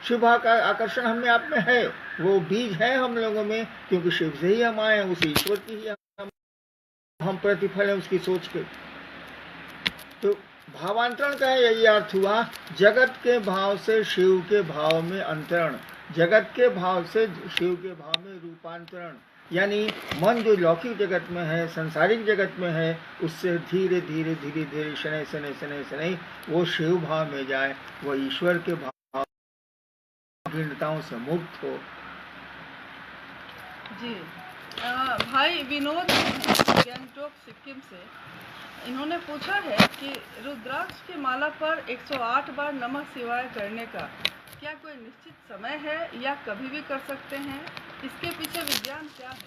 [SPEAKER 1] शिव भाव का आकर्षण हमें आप में है, वो बीज है हम लोगों में, क्योंकि शिव से ही हम आए हैं, उस ईश्वर की ही हम प्रतिफल है उसकी सोच के। तो भावांतरण का यही अर्थ हुआ, जगत के भाव से शिव के भाव में अंतरण, जगत के भाव से शिव के भाव में रूपांतरण। यानी मन जो लौकिक जगत में है, संसारिक जगत में है, उससे धीरे धीरे धीरे धीरे शनै शनै शनै शनै वो शिव भाव में जाए, वो ईश्वर के भाव भिन्नताओं से मुक्त हो।
[SPEAKER 2] जी भाई विनोद गैंगटोक सिक्किम से, इन्होंने पूछा है कि रुद्राक्ष की माला पर 108 बार नमः शिवाय करने का क्या कोई निश्चित समय है या कभी भी कर सकते हैं? इसके पीछे विज्ञान क्या है?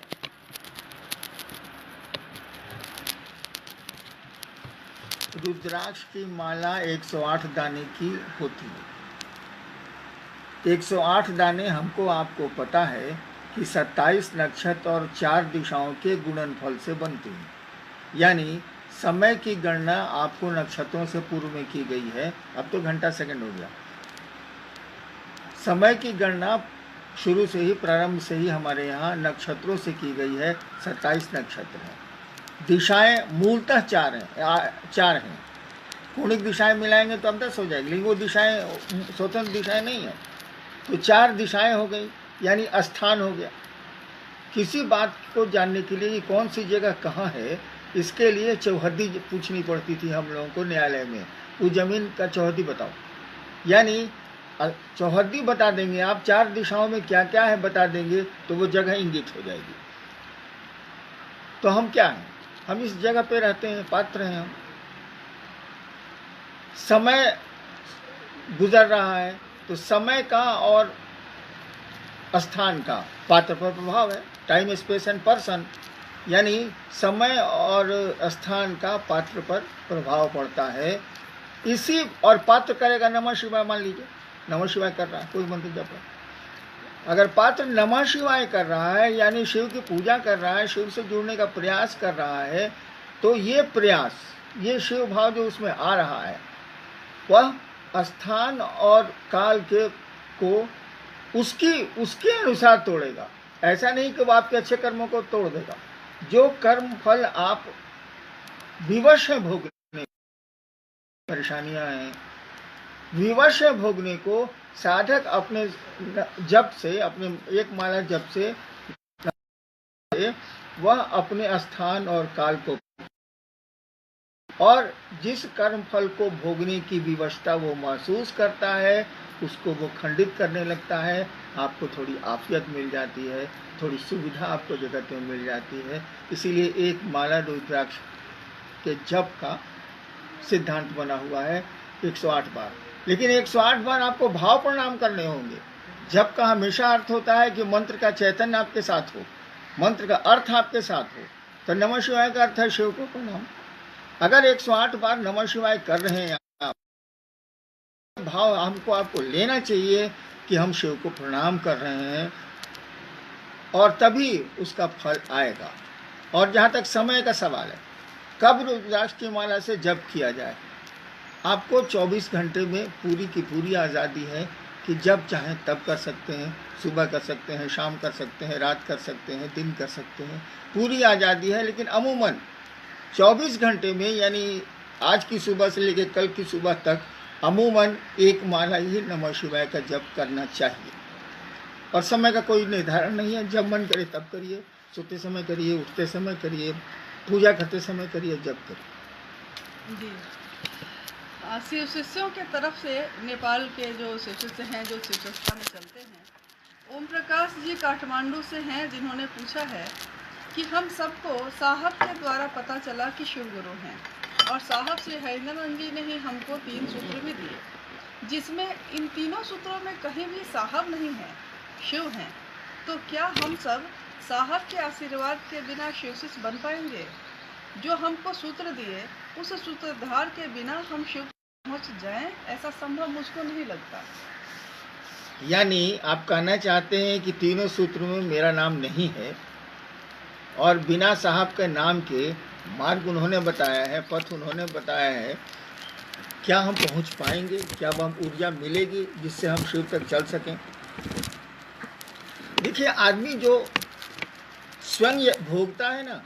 [SPEAKER 1] रुद्राक्ष की माला 108 दाने की होती है। 108 दाने हमको आपको पता है कि 27 नक्षत्र और 4 दिशाओं के गुणनफल से बनते हैं। यानी समय की गणना आपको नक्षत्रों से पूर्व में की गई है, अब तो घंटा सेकंड हो गया। समय की गणना शुरू से ही, प्रारंभ से ही हमारे यहाँ नक्षत्रों से की गई है। 27 नक्षत्र हैं। दिशाएं मूलतः 4 हैं। कोणिक दिशाएं मिलाएंगे तो अब 10 हो जाएगी, लेकिन वो दिशाएं स्वतंत्र दिशाएं नहीं है। तो 4 दिशाएं हो गई, यानी स्थान हो गया। किसी बात को जानने के लिए कौन सी जगह कहाँ है, इसके लिए चौहद्दी पूछनी पड़ती थी हम लोगों को न्यायालय में, वो जमीन का चौहद्दी बताओ। यानी चौहद्दी बता देंगे आप, 4 दिशाओं में क्या क्या है बता देंगे, तो वो जगह इंगित हो जाएगी। तो हम क्या हैं, हम इस जगह पे रहते हैं, पात्र हैं हम। समय गुजर रहा है, तो समय का और स्थान का पात्र पर प्रभाव है। टाइम, स्पेस एंड पर्सन, यानी समय और स्थान का पात्र पर प्रभाव पड़ता है। इसी और पात्र करेगा नमः शिवाय, मान लीजिए नमः शिवाय कर रहा है, कोई मंत्र जप रहा है। अगर पात्र नमः शिवाय कर रहा है, यानी शिव की पूजा कर रहा है, शिव से जुड़ने का प्रयास कर रहा है, तो ये प्रयास, ये शिव भाव जो उसमें आ रहा है, वह स्थान और काल के को उसके अनुसार तोड़ेगा। ऐसा नहीं कि वो आपके अच्छे कर्मों को तोड़ देगा। जो कर्म फल आप विवश है भोगने, परेशानियां हैं, विवश है भोगने को, साधक अपने जप से, अपने एक माला जप से वह अपने स्थान और काल को, और जिस कर्म फल को भोगने की विवशता वो महसूस करता है, उसको वो खंडित करने लगता है। आपको थोड़ी आफियत मिल जाती है, थोड़ी सुविधा आपको जगत में मिल जाती है। इसीलिए एक माला रुद्राक्ष के जप का सिद्धांत बना हुआ है 108 बार। लेकिन 108 बार आपको भाव प्रणाम करने होंगे। जप का हमेशा अर्थ होता है कि मंत्र का चैतन्य आपके साथ हो, मंत्र का अर्थ आपके साथ हो। तो नमः शिवाय का अर्थ है शिव को प्रणाम। अगर 108 बार नमः शिवाय कर रहे हैं आप, भाव हमको आपको लेना चाहिए कि हम शिव को प्रणाम कर रहे हैं, और तभी उसका फल आएगा। और जहाँ तक समय का सवाल है, कब रुद्राक्ष की माला से जप किया जाए, आपको 24 घंटे में पूरी की पूरी आज़ादी है कि जब चाहें तब कर सकते हैं। सुबह कर सकते हैं, शाम कर सकते हैं, रात कर सकते हैं, दिन कर सकते हैं, पूरी आज़ादी है। लेकिन अमूमन 24 घंटे में, यानी आज की सुबह से लेकर कल की सुबह तक, अमूमन एक माला ही नमः शिवाय का जप करना चाहिए। और समय का कोई निर्धारण नहीं है, जब मन करे तब करिए, सोते समय करिए, उठते समय करिए, पूजा करते समय करिए, जप करिए।
[SPEAKER 2] जी, शिव शिष्यों के तरफ से नेपाल के जो शिव शिष्य हैं, जो शिव संस्था में चलते हैं, ओम प्रकाश जी काठमांडू से हैं, जिन्होंने पूछा है कि हम सबको साहब के द्वारा पता चला कि शिव गुरु हैं, और साहब श्री हरिनंदन जी ने ही हमको 3 सूत्र भी दिए, जिसमें इन तीनों सूत्रों में कहीं भी साहब नहीं है, शिव हैं। तो क्या हम सब साहब के आशीर्वाद के बिना शिव शिष्य बन पाएंगे? जो हमको सूत्र दिए उस सूत्रधार के बिना हम शिव पहुंच जाएं, ऐसा संभव मुझको नहीं लगता।
[SPEAKER 1] यानी आप कहना चाहते हैं कि तीनों सूत्रों में मेरा नाम नहीं है और बिना साहब के नाम के मार्ग उन्होंने बताया है, पथ उन्होंने बताया है, क्या हम पहुंच पाएंगे? क्या हम ऊर्जा मिलेगी जिससे हम शिव तक चल सकें? देखिए, आदमी जो स्वयं भोगता है ना,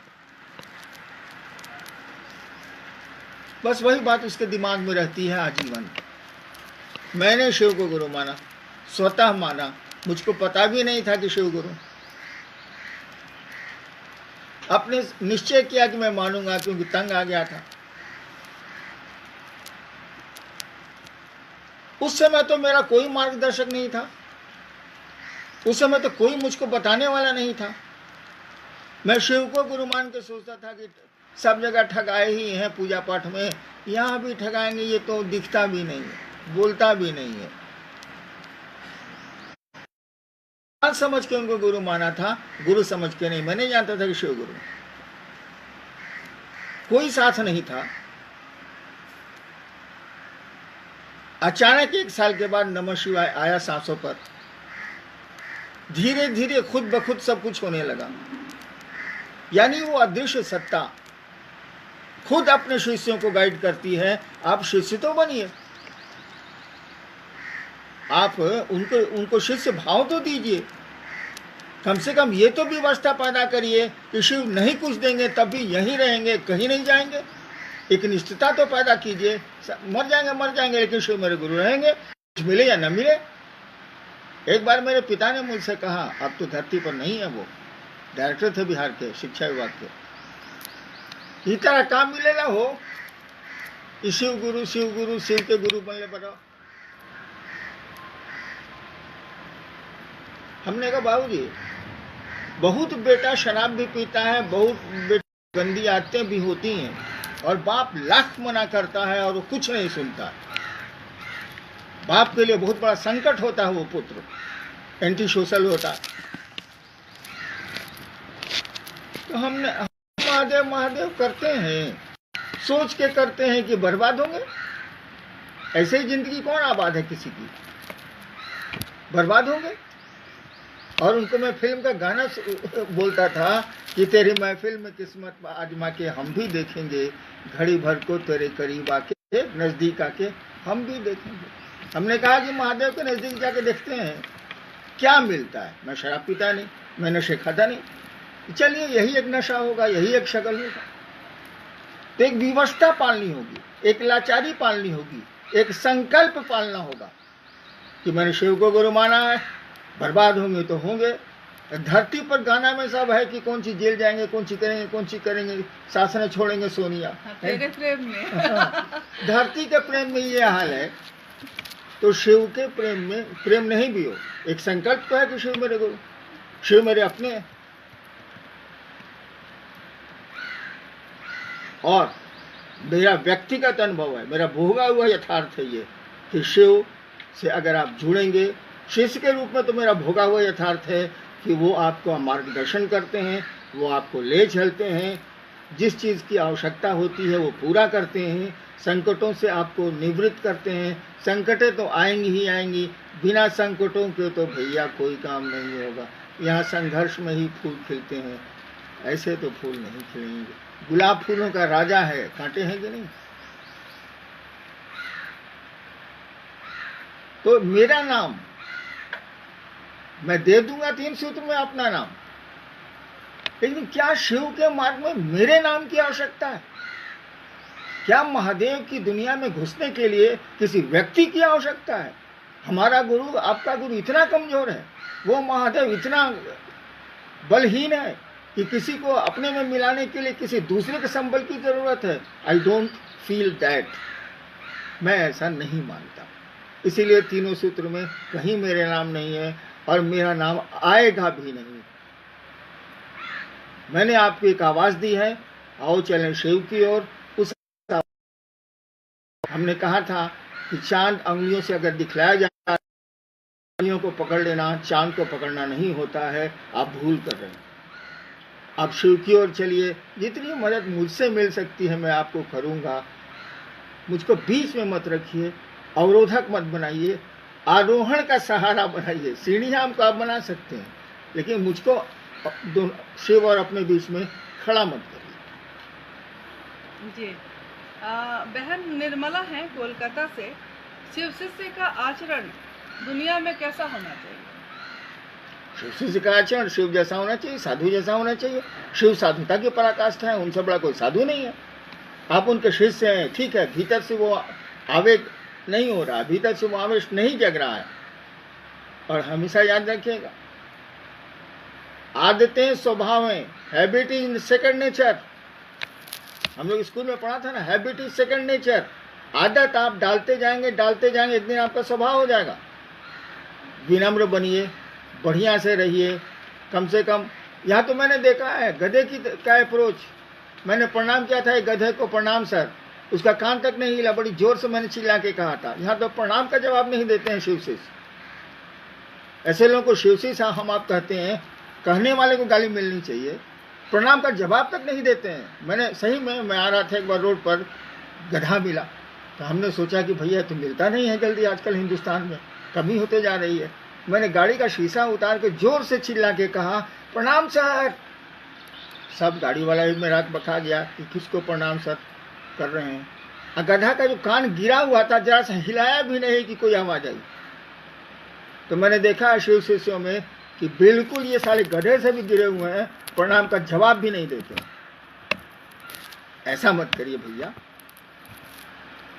[SPEAKER 1] बस वही बात उसके दिमाग में रहती है आजीवन। मैंने शिव को गुरु माना, स्वतः माना, मुझको पता भी नहीं था कि शिव गुरु। अपने निश्चय किया कि मैं मानूंगा क्योंकि तंग आ गया था। उस समय तो मेरा कोई मार्गदर्शक नहीं था, उस समय तो कोई मुझको बताने वाला नहीं था। मैं शिव को गुरु मान के सोचता था कि सब जगह ठगाए ही हैं पूजा पाठ में, यहाँ भी ठगाएंगे, ये तो दिखता भी नहीं है, बोलता भी नहीं है। समझ के उनको गुरु माना था, गुरु समझ के नहीं। मैं नहीं जानता था कि शिव गुरु, कोई साथ नहीं था। अचानक 1 साल के बाद नमः शिवाय आया सांसों पर, धीरे धीरे खुद ब खुद सब कुछ होने लगा। यानी वो अदृश्य सत्ता खुद अपने शिष्यों को गाइड करती है। आप शिष्य तो बनिए, आप उनको शिष्य भाव तो दीजिए, कम से कम ये तो व्यवस्था पैदा करिए कि शिव नहीं कुछ देंगे तब भी यहीं रहेंगे, कहीं नहीं जाएंगे। एक निष्ठता तो पैदा कीजिए, मर जाएंगे लेकिन शिव मेरे गुरु रहेंगे, कुछ मिले या न मिले। एक बार मेरे पिता ने मुझसे कहा, अब तो धरती पर नहीं है, वो डायरेक्टर थे बिहार के शिक्षा विभाग के, इस तरह काम मिलेगा हो कि शिव गुरु शिव के गुरु बनले बताओ। हमने कहा बाबूजी, बहुत बेटा शराब भी पीता है, बहुत बेटा गंदी आदतें भी होती हैं, और बाप लाख मना करता है और वो कुछ नहीं सुनता। बाप के लिए बहुत बड़ा संकट होता है वो पुत्र, एंटी सोशल होता है। तो हमने महादेव महादेव करते हैं, सोच के करते हैं कि बर्बाद होंगे। ऐसे ही जिंदगी कौन आबाद है किसी की, बर्बाद होंगे। और उनको मैं फिल्म का गाना बोलता था कि तेरी महफिल में किस्मत आजमा के हम भी देखेंगे, घड़ी भर को तेरे करीब आके नजदीक आके हम भी देखेंगे। हमने कहा कि महादेव के नजदीक जाके देखते हैं क्या मिलता है। मैं शराब पीता नहीं, मैं नशे खाता नहीं, चलिए यही एक नशा होगा, यही एक शक्ल होगा। तो एक विवशता पालनी होगी, एक लाचारी पालनी होगी, एक संकल्प पालना होगा कि मैंने शिव को गुरु माना है, बर्बाद होंगे तो होंगे। धरती पर गाना में सब है कि कौन सी जेल जाएंगे, कौन सी करेंगे, शासन छोड़ेंगे सोनिया।
[SPEAKER 2] तेरे प्रेम में
[SPEAKER 1] धरती के प्रेम में ये हाल है, तो शिव के प्रेम में प्रेम नहीं भी हो, एक संकल्प तो है कि शिव मेरे गुरु, शिव मेरे अपने हैं। और मेरा व्यक्तिगत अनुभव है, मेरा भोगा हुआ यथार्थ है ये कि शिव से अगर आप जुड़ेंगे शिष्य के रूप में, तो मेरा भोगा हुआ यथार्थ है कि वो आपको मार्गदर्शन करते हैं, वो आपको ले चलते हैं, जिस चीज़ की आवश्यकता होती है वो पूरा करते हैं, संकटों से आपको निवृत्त करते हैं। संकटें तो आएंगी ही आएंगी, बिना संकटों के तो भैया कोई काम नहीं होगा। यहाँ संघर्ष में ही फूल खिलते हैं, ऐसे तो फूल नहीं खिलेंगे। गुलाब फूलों का राजा है, कांटे हैं कि नहीं। तो मेरा नाम मैं दे दूंगा 3 सूत्र में अपना नाम, लेकिन क्या शिव के मार्ग में मेरे नाम की आवश्यकता है? क्या महादेव की दुनिया में घुसने के लिए किसी व्यक्ति की आवश्यकता है? हमारा गुरु, आपका गुरु इतना कमजोर है, वो महादेव इतना बलहीन है कि किसी को अपने में मिलाने के लिए किसी दूसरे के संबल की जरूरत है। आई डोंट फील दैट, मैं ऐसा नहीं मानता। इसीलिए तीनों सूत्र में कहीं मेरे नाम नहीं है और मेरा नाम आएगा भी नहीं। मैंने आपको एक आवाज दी है, आओ चलें शिव की ओर। उस हमने कहा था कि चांद अंगुलियों से अगर दिखलाया जाता है, अंगुलियों को पकड़ लेना, चांद को पकड़ना नहीं होता है। आप भूल कर रहे हैं। आप शिव की ओर चलिए, जितनी मदद मुझसे मिल सकती है मैं आपको करूँगा। मुझको बीच में मत रखिए, अवरोधक मत बनाइए, आरोहण का सहारा बनाइए। सीढ़ियाँ हमको आप बना सकते हैं, लेकिन मुझको शिव और अपने बीच में खड़ा मत करिए।
[SPEAKER 2] जी बहन निर्मला है कोलकाता से। शिव शिष्य का आचरण दुनिया में कैसा होना चाहिए?
[SPEAKER 1] शिव शिष्य का आचरण शिव जैसा होना चाहिए, साधु जैसा होना चाहिए। शिव साधुता की पराकाष्ठा है, उनसे बड़ा कोई साधु नहीं है। आप उनके शिष्य हैं, ठीक है, भीतर से वो आवेग नहीं हो रहा, भीतर से वो आवेश नहीं जग रहा है। और हमेशा याद रखिएगा, आदतें स्वभाव में, हैबिट इज सेकंड नेचर। हम लोग स्कूल में पढ़ा था ना, हैबिट इज सेकंड नेचर। आदत आप डालते जाएंगे, एक दिन आपका स्वभाव हो जाएगा। विनम्र बनिए, बढ़िया से रहिए। कम से कम यहाँ तो मैंने देखा है गधे की क्या अप्रोच। मैंने प्रणाम किया था एक गधे को, प्रणाम सर, उसका कान तक नहीं हिला, बड़ी जोर से मैंने चिल्ला के कहा था। यहाँ तो प्रणाम का जवाब नहीं देते हैं शिव शिष्य। ऐसे लोगों को शिव शिष्य हम आप कहते हैं, कहने वाले को गाली मिलनी चाहिए, प्रणाम का जवाब तक नहीं देते हैं। मैंने सही में, मैं आ रहा था एक बार रोड पर, गधा मिला, तो हमने सोचा कि भैया तो मिलता नहीं है जल्दी आजकल हिंदुस्तान में, कमी होते जा रही है। मैंने गाड़ी का शीशा उतार के जोर से चिल्ला के कहा, प्रणाम सर। सब गाड़ी वाला भी मेरा बका गया कि किसको प्रणाम सर कर रहे हैं। और गधा का जो कान गिरा हुआ था, जरा सा हिलाया भी नहीं कि कोई आवाज आई। तो मैंने देखा शिव शिष्यों में कि बिल्कुल ये सारे गधे से भी गिरे हुए हैं, प्रणाम का जवाब भी नहीं देते। ऐसा मत करिए भैया।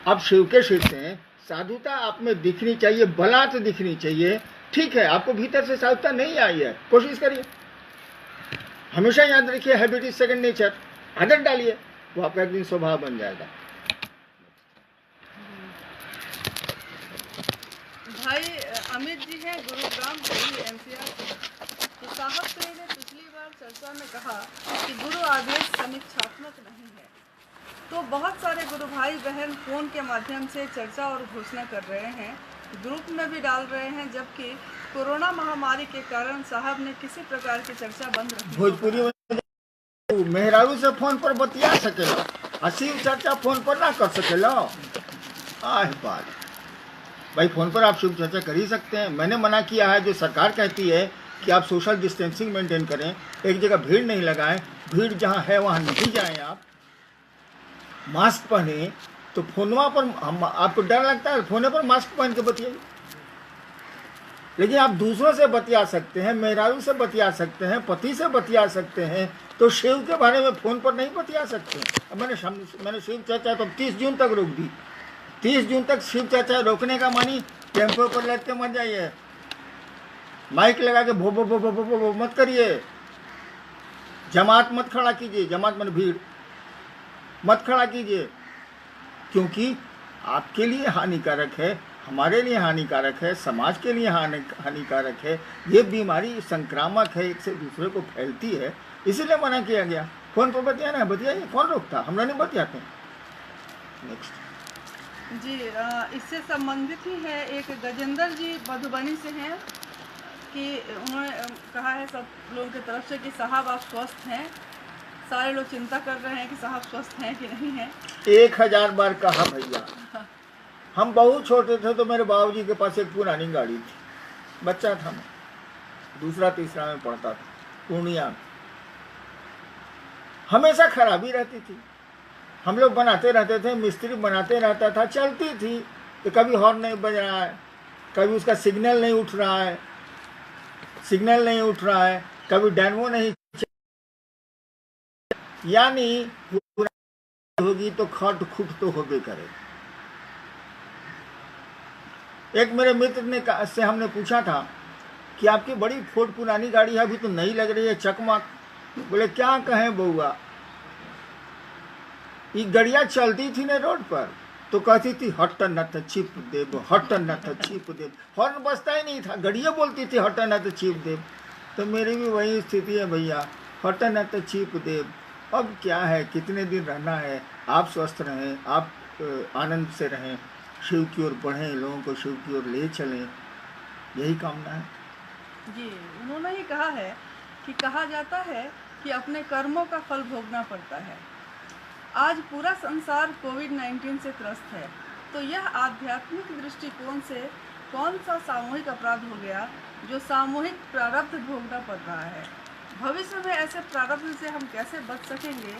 [SPEAKER 1] अब शिव के शिष्य हैं, साधुता आप में दिखनी चाहिए, बलात् दिखनी चाहिए। ठीक है, आपको भीतर से साधुता नहीं आई है, कोशिश करिए। हमेशा याद रखिए, हैबिट इज सेकंड नेचर। आदत डालिए, वो आपका एक दिन स्वभाव बन जाएगा।
[SPEAKER 2] भाई अमित जी हैं गुरुग्राम दिल्ली एनसीआर से। तो साहब श्री ने पिछली बार चर्चा में कहा कि गुरु आदेश समीक्षात्मक नहीं है। तो बहुत सारे गुरु भाई बहन फोन के माध्यम से चर्चा और घोषणा कर रहे हैं, ग्रुप में भी डाल रहे हैं, जबकि कोरोना महामारी के कारण साहब ने किसी प्रकार की चर्चा बंद रखी।
[SPEAKER 1] भोजपुरी में मेहरारू से फोन पर बतिया सकेला, असीम चर्चा फोन पर ना कर सकेला। बात भाई, फोन पर आप शिव चर्चा कर ही सकते हैं। मैंने मना किया है, जो सरकार कहती है कि आप सोशल डिस्टेंसिंग मेंटेन करें, एक जगह भीड़ नहीं लगाएं, भीड़ जहां है वहां नहीं जाएं, आप मास्क पहने। तो फोनवा पर हम, आपको डर लगता है, फोने पर मास्क पहन के बतियाइए। लेकिन आप दूसरों से बतिया सकते हैं, मेहरारू से बतिया सकते हैं, पति से बतिया सकते हैं, तो शिव के बारे में फोन पर नहीं बतिया सकते। अब मैंने शिव चर्चा तो 30 जून तक रोक दी। 30 जून तक शिव चर्चा रोकने का मानी टेम्पो पर लग के मत जाइए, माइक लगा के भो भो भो भो भो भो भो मत करिए, जमात मत खड़ा कीजिए, जमात में भीड़ मत खड़ा कीजिए, क्योंकि आपके लिए हानिकारक है, हमारे लिए हानिकारक है, समाज के लिए हानिकारक है। ये बीमारी संक्रामक है, एक से दूसरे को फैलती है, इसीलिए मना किया गया। फोन पर बतियाना है, बतियाइए, कौन रोकता, हम लोग नहीं बतियाते। नेक्स्ट
[SPEAKER 2] जी इससे संबंधित ही है, एक गजेंद्र जी मधुबनी से हैं कि उन्होंने कहा है सब लोगों की तरफ से कि साहब आप स्वस्थ हैं। सारे लोग चिंता कर रहे हैं कि साहब स्वस्थ हैं कि नहीं हैं।
[SPEAKER 1] 1000 बार कहा भैया। हम बहुत छोटे थे तो मेरे बाबूजी के पास एक पुरानी गाड़ी थी, बच्चा था मैं, दूसरा तीसरा में पढ़ता था, पूर्णिया में। हमेशा खराबी रहती थी, हम लोग बनाते रहते थे, मिस्त्री बनाते रहता था, चलती थी। तो कभी हॉर्न नहीं बज रहा है, कभी उसका सिग्नल नहीं उठ रहा है, कभी डायनमो नहीं, यानी होगी तो खट खुट तो होबे करे। एक मेरे मित्र ने से हमने पूछा था कि आपकी बड़ी फोर्ड पुरानी गाड़ी है, अभी तो नई लग रही है, चकमक। बोले क्या कहें बउआ, ये गड़िया चलती थी ना रोड पर तो कहती थी हट न तो छिप देव, हट न तो छिप देव। हॉर्न बजता ही नहीं था, गड़िया बोलती थी हट न तो छिप देव। तो मेरी भी वही स्थिति है भैया, हट न तो छिप देव। अब क्या है, कितने दिन रहना है, आप स्वस्थ रहें, आप आनंद से रहें, शिव की ओर बढ़ें, लोगों को शिव की ओर ले चलें, यही कामना है।
[SPEAKER 2] जी उन्होंने ही कहा है कि कहा जाता है कि अपने कर्मों का फल भोगना पड़ता है। आज पूरा संसार कोविड-19 से त्रस्त है, तो यह आध्यात्मिक दृष्टिकोण से कौन सा सामूहिक अपराध हो गया जो सामूहिक प्रारब्ध भोगना पड़ रहा है। भविष्य में ऐसे प्रारब्ध से हम कैसे बच सकेंगे,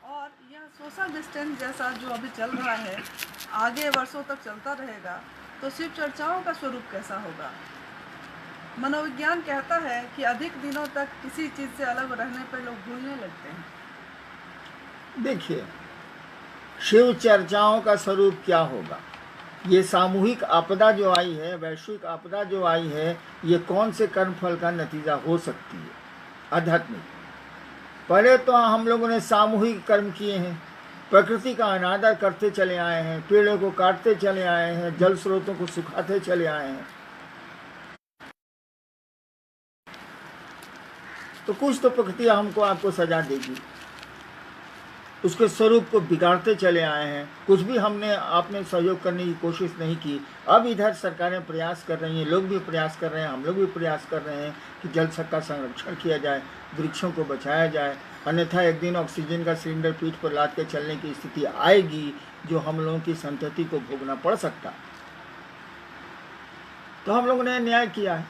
[SPEAKER 2] और यह सोशल डिस्टेंस जैसा जो अभी चल रहा है आगे वर्षों तक चलता रहेगा तो शिव चर्चाओं का स्वरूप कैसा होगा। मनोविज्ञान कहता है कि अधिक दिनों तक किसी चीज़ से अलग रहने पर लोग भूलने लगते हैं।
[SPEAKER 1] देखिए, शिव चर्चाओं का स्वरूप क्या होगा। ये सामूहिक आपदा जो आई है, वैश्विक आपदा जो आई है, ये कौन से कर्मफल का नतीजा हो सकती है। आध्यात्मिक, पहले तो हम लोगों ने सामूहिक कर्म किए हैं, प्रकृति का अनादर करते चले आए हैं, पेड़ों को काटते चले आए हैं, जल स्रोतों को सुखाते चले आए हैं, तो कुछ तो प्रकृति हमको आपको सजा देगी। उसके स्वरूप को बिगाड़ते चले आए हैं, कुछ भी हमने आपने सहयोग करने की कोशिश नहीं की। अब इधर सरकारें प्रयास कर रही हैं, लोग भी प्रयास कर रहे हैं, हम लोग भी प्रयास कर रहे हैं कि जल का संरक्षण किया जाए, वृक्षों को बचाया जाए, अन्यथा एक दिन ऑक्सीजन का सिलेंडर पीठ पर लाद के चलने की स्थिति आएगी जो हम लोगों की संतति को भोगना पड़ सकता। तो हम लोगों ने न्याय किया है,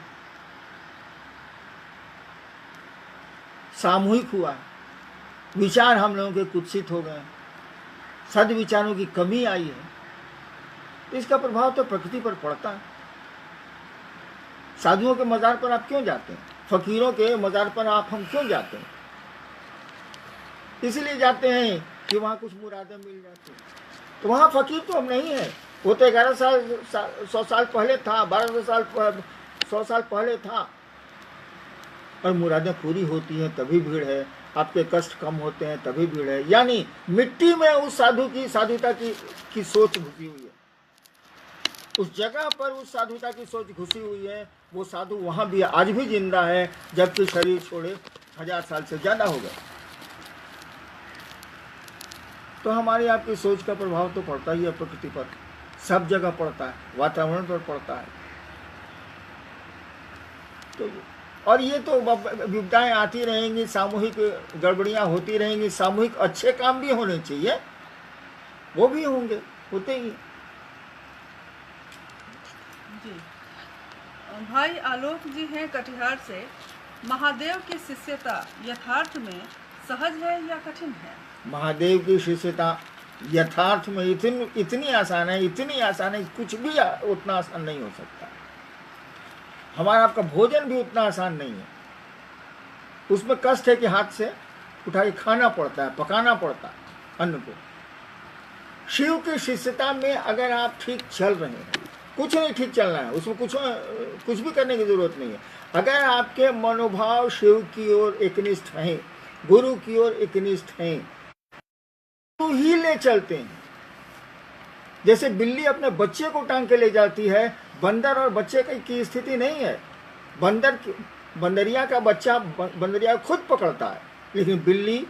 [SPEAKER 1] सामूहिक हुआ है, विचार हम लोगों के कुत्सित हो गए, सद्विचारों की कमी आई है। इसका प्रभाव तो प्रकृति पर पड़ता है। साधुओं के मजार पर आप क्यों जाते हैं, फकीरों के मजार पर आप हम क्यों जाते हैं? इसलिए जाते हैं कि वहाँ कुछ मुरादें मिल जाती हैं। तो वहाँ फकीर तो हम नहीं है, वो तो 11 साल 100 साल पहले था, 1200 साल 100 साल पहले था। और मुरादें पूरी होती हैं तभी भीड़ है, आपके कष्ट कम होते हैं तभी भीड़ है। यानी मिट्टी में उस साधु की साधुता की सोच घुसी हुई है, उस जगह पर उस साधुता की सोच घुसी हुई है। वो साधु वहाँ भी आज भी जिंदा है, जबकि शरीर छोड़े 1000 साल से ज़्यादा हो गए। तो हमारी आपकी सोच का प्रभाव तो पड़ता ही है प्रकृति पर, सब जगह पड़ता है, वातावरण पर पड़ता है। तो और ये तो विपदाएं आती रहेंगी, सामूहिक गड़बड़ियां होती रहेंगी, सामूहिक अच्छे काम भी होने चाहिए, वो भी होंगे, होते ही।
[SPEAKER 2] जी, भाई आलोक जी हैं कटिहार से। महादेव की शिष्यता यथार्थ में सहज है या कठिन है?
[SPEAKER 1] महादेव की शिष्यता यथार्थ में इतनी आसान है, इतनी आसान है, कुछ भी उतना आसान नहीं हो सकता। हमारा आपका भोजन भी उतना आसान नहीं है, उसमें कष्ट है कि हाथ से उठा के खाना पड़ता है, पकाना पड़ता है अन्न को। शिव की शिष्यता में अगर आप ठीक चल रहे हैं, कुछ नहीं ठीक चलना है, उसमें कुछ भी करने की जरूरत नहीं है। अगर आपके मनोभाव शिव की ओर एकनिष्ठ हैं, गुरु की ओर एकनिष्ठ हैं, तो ही ले चलते हैं। जैसे बिल्ली अपने बच्चे को टांग के ले जाती है, बंदर और बच्चे की स्थिति नहीं है। बंदरिया का बच्चा बंदरिया खुद पकड़ता है, लेकिन बिल्ली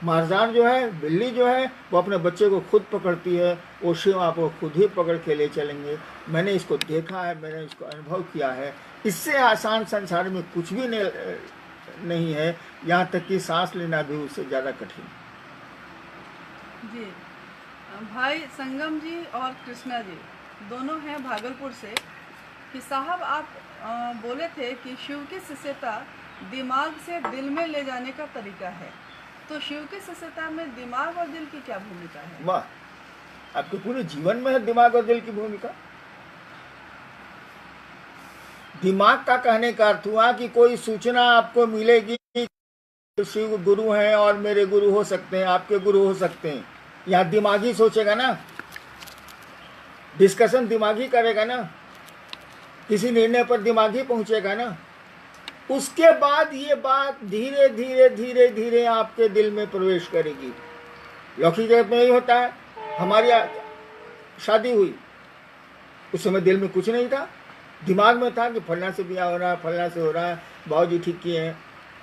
[SPEAKER 1] मारदार जो है, बिल्ली जो है, वो अपने बच्चे को खुद पकड़ती है। वो शिव आपको खुद ही पकड़ के ले चलेंगे। मैंने इसको देखा है, मैंने इसको अनुभव किया है। इससे आसान संसार में कुछ भी नहीं है, यहाँ तक कि सांस लेना भी उससे ज़्यादा कठिन।
[SPEAKER 2] जी, भाई संगम जी और कृष्णा जी दोनों हैं भागलपुर से कि साहब आप बोले थे कि शिव की शिष्यता दिमाग से दिल में ले जाने का तरीका है, तो शिव की शिष्यता में दिमाग और दिल की क्या भूमिका है?
[SPEAKER 1] वाह, आपके पूरे जीवन में है दिमाग और दिल की भूमिका। दिमाग का कहने का अर्थ हुआ कि कोई सूचना आपको मिलेगी, शिव गुरु हैं और मेरे गुरु हो सकते हैं, आपके गुरु हो सकते हैं। यहाँ दिमागी सोचेगा ना, डिस्कशन दिमागी करेगा ना, किसी निर्णय पर दिमागी पहुंचेगा ना। उसके बाद ये बात धीरे धीरे धीरे धीरे आपके दिल में प्रवेश करेगी। लौकिक जगत में यही होता है। हमारी शादी हुई, उस समय दिल में कुछ नहीं था, दिमाग में था कि फलना से ब्याह हो रहा है, फलना से हो रहा है, बाबूजी ठीक किए हैं,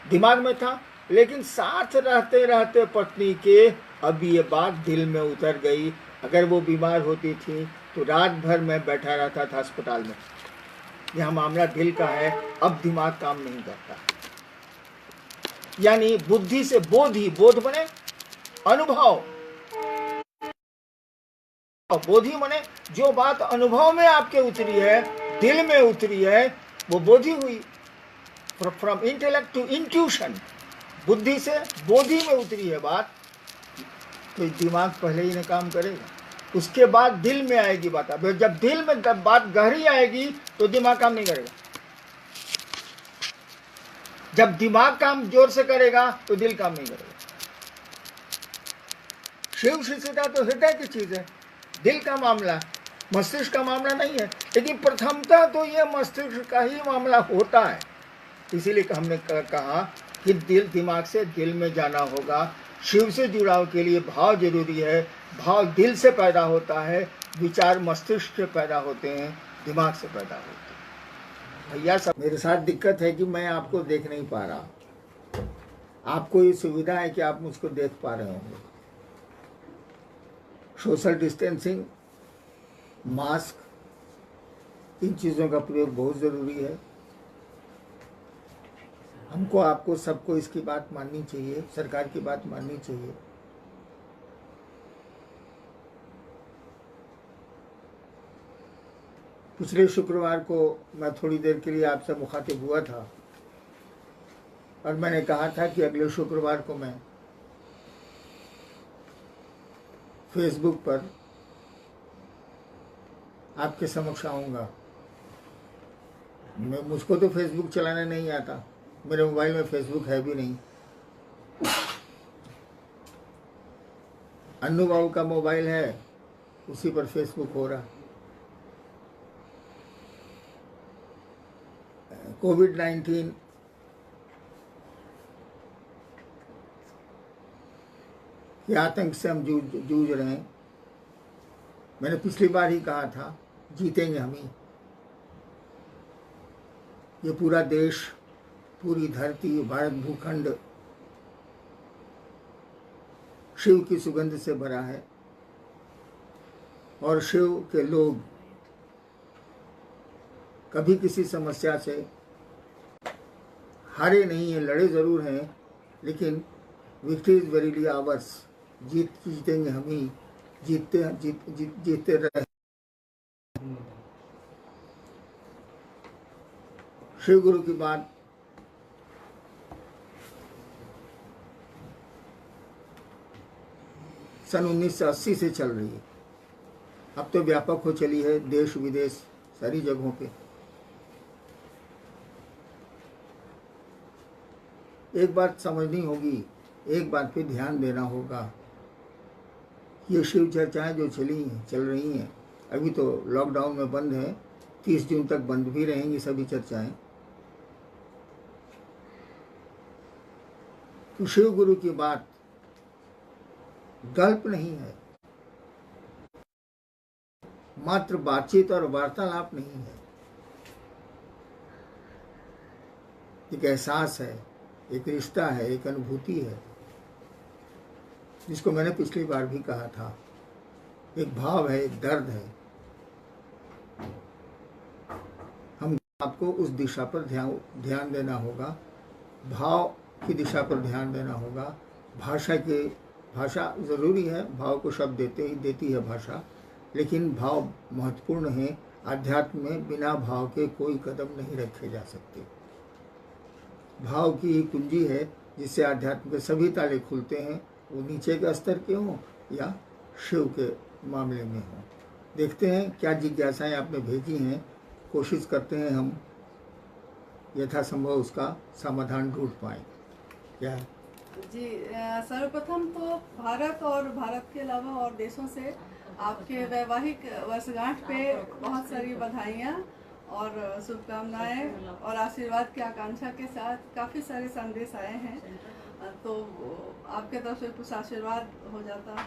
[SPEAKER 1] दिमाग में था। लेकिन साथ रहते रहते पत्नी के अब ये बात दिल में उतर गई। अगर वो बीमार होती थी तो रात भर मैं बैठा रहता था अस्पताल में। यह मामला दिल का है, अब दिमाग काम नहीं करता। यानी बुद्धि से बोध ही, बोध बने अनुभव, बोधि मने जो बात अनुभव में आपके उतरी है, दिल में उतरी है, वो बोधि हुई। फ्रॉम इंटेलेक्ट टू इंट्यूशन, बुद्धि से बोधि में उतरी है बात, तो दिमाग पहले ही ने काम करेगा, उसके बाद दिल में आएगी बात। अब जब दिल में बात गहरी आएगी तो दिमाग काम नहीं करेगा। जब दिमाग काम जोर से करेगा तो दिल काम नहीं करेगा। शिव शिष्यता तो हृदय की चीज है, दिल का मामला, मस्तिष्क का मामला नहीं है। लेकिन प्रथमतः तो ये मस्तिष्क का ही मामला होता है। इसीलिए हमने कहा कि दिल, दिमाग से दिल में जाना होगा। शिव से जुड़ाव के लिए भाव जरूरी है। भाव दिल से पैदा होता है, विचार मस्तिष्क से पैदा होते हैं, दिमाग से पैदा होते हैं। भैया सब मेरे साथ दिक्कत है कि मैं आपको देख नहीं पा रहा। आपको ये सुविधा है कि आप मुझको देख पा रहे होंगे। सोशल डिस्टेंसिंग, मास्क, इन चीज़ों का प्रयोग बहुत ज़रूरी है। हमको, आपको, सबको इसकी बात माननी चाहिए, सरकार की बात माननी चाहिए। पिछले शुक्रवार को मैं थोड़ी देर के लिए आपसे मुखातिब हुआ था और मैंने कहा था कि अगले शुक्रवार को मैं फेसबुक पर आपके समक्ष आऊँगा। मुझको तो फेसबुक चलाना नहीं आता, मेरे मोबाइल में फेसबुक है भी नहीं। अन्नू बाबू का मोबाइल है, उसी पर फेसबुक हो रहा। कोविड-19 के आतंक से हम जूझ रहे हैं। मैंने पिछली बार ही कहा था, जीतेंगे हम ही। ये पूरा देश, पूरी धरती, भारत भूखंड शिव की सुगंध से भरा है और शिव के लोग कभी किसी समस्या से हारे नहीं हैं, लड़े ज़रूर हैं, लेकिन विक्ट्री इज वेरीली आवर्स। जीतेंगे हम ही, जीतते रहे। शिव गुरु की बात सन 1980 से चल रही है, अब तो व्यापक हो चली है, देश विदेश सारी जगहों पे। एक बात समझनी होगी, एक बात पे ध्यान देना होगा। ये शिव चर्चाएं जो चल रही हैं, अभी तो लॉकडाउन में बंद है, 30 जून तक बंद भी रहेंगी सभी चर्चाएं। तो शिव गुरु की बात गल्प नहीं है, मात्र बातचीत और वार्तालाप नहीं है, एक एहसास है, एक रिश्ता है, एक अनुभूति है, जिसको मैंने पिछली बार भी कहा था। एक भाव है, एक दर्द है। हम आपको उस दिशा पर ध्यान देना होगा, भाव की दिशा पर ध्यान देना होगा। भाषा ज़रूरी है, भाव को शब्द देती है भाषा, लेकिन भाव महत्वपूर्ण है। आध्यात्म में बिना भाव के कोई कदम नहीं रखे जा सकते। भाव की ही कुंजी है जिससे आध्यात्म के सभी ताले खुलते हैं, वो नीचे के स्तर के हों या शिव के मामले में हों। देखते हैं क्या जिज्ञासाएं आपने भेजी हैं, कोशिश करते हैं हम यथासंभव उसका समाधान ढूंढ पाएँ। क्या
[SPEAKER 2] जी, सर्वप्रथम तो भारत और भारत के अलावा और देशों से आपके वैवाहिक वर्षगांठ पे बहुत सारी बधाइयाँ और शुभकामनाएं और आशीर्वाद की आकांक्षा के साथ काफ़ी सारे संदेश आए हैं, तो आपके तरफ से कुछ आशीर्वाद हो जाता।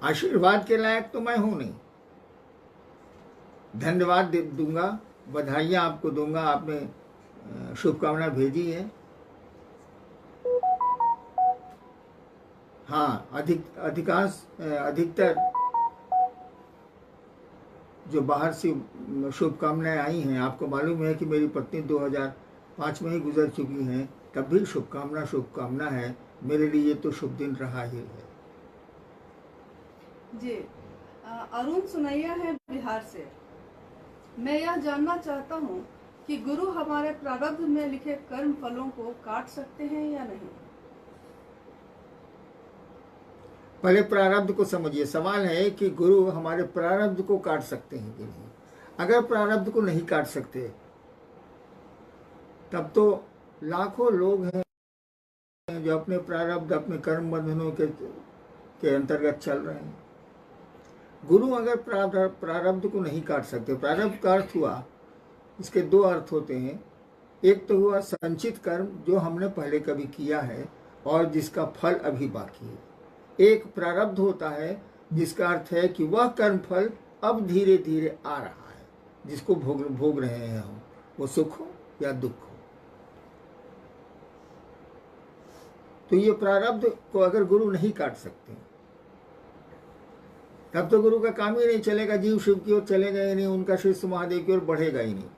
[SPEAKER 1] आशीर्वाद के लायक तो मैं हूँ नहीं, धन्यवाद दूंगा, बधाइयाँ आपको दूंगा, आपने शुभकामना भेजी है। हाँ, अधिकतर जो बाहर से शुभकामनाएं आई हैं, आपको मालूम है कि मेरी पत्नी 2005 में ही गुजर चुकी हैं, तब भी शुभकामना है। मेरे लिए तो शुभ दिन रहा ही है।
[SPEAKER 2] जी, अरुण सुनैया है बिहार से। मैं यह जानना चाहता हूँ कि गुरु हमारे प्रारब्ध में लिखे कर्म फलों को काट सकते हैं या नहीं।
[SPEAKER 1] पहले प्रारब्ध को समझिए। सवाल है कि गुरु हमारे प्रारब्ध को काट सकते हैं कि नहीं। अगर प्रारब्ध को नहीं काट सकते तब तो लाखों लोग हैं जो अपने प्रारब्ध, अपने कर्म बंधनों के अंतर्गत चल रहे हैं। गुरु अगर प्रारब्ध को नहीं काट सकते, प्रारब्ध का अर्थ हुआ, इसके दो अर्थ होते हैं। एक तो हुआ संचित कर्म जो हमने पहले कभी किया है और जिसका फल अभी बाकी है। एक प्रारब्ध होता है जिसका अर्थ है कि वह कर्म फल अब धीरे धीरे आ रहा है, जिसको भोग रहे हैं हम, वो सुख हो या दुख हो। तो ये प्रारब्ध को अगर गुरु नहीं काट सकते तब तो गुरु का काम ही नहीं चलेगा। जीव शिव की ओर चलेगा ही नहीं, उनका शिष्य महादेव की ओर बढ़ेगा ही नहीं,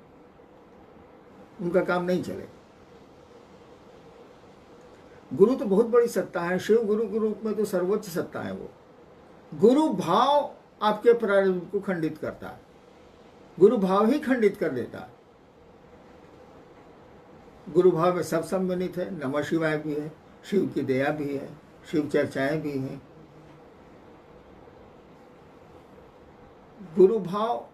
[SPEAKER 1] उनका काम नहीं चलेगा। गुरु तो बहुत बड़ी सत्ता है। शिव गुरु के रूप में तो सर्वोच्च सत्ता है वो। गुरु भाव आपके प्रारब्ध को खंडित करता है, गुरु भाव ही खंडित कर देता है। गुरु भाव में सब सम्मिलित है। नमः शिवाय भी है, शिव की दया भी है, शिव चर्चाएं भी हैं। गुरु भाव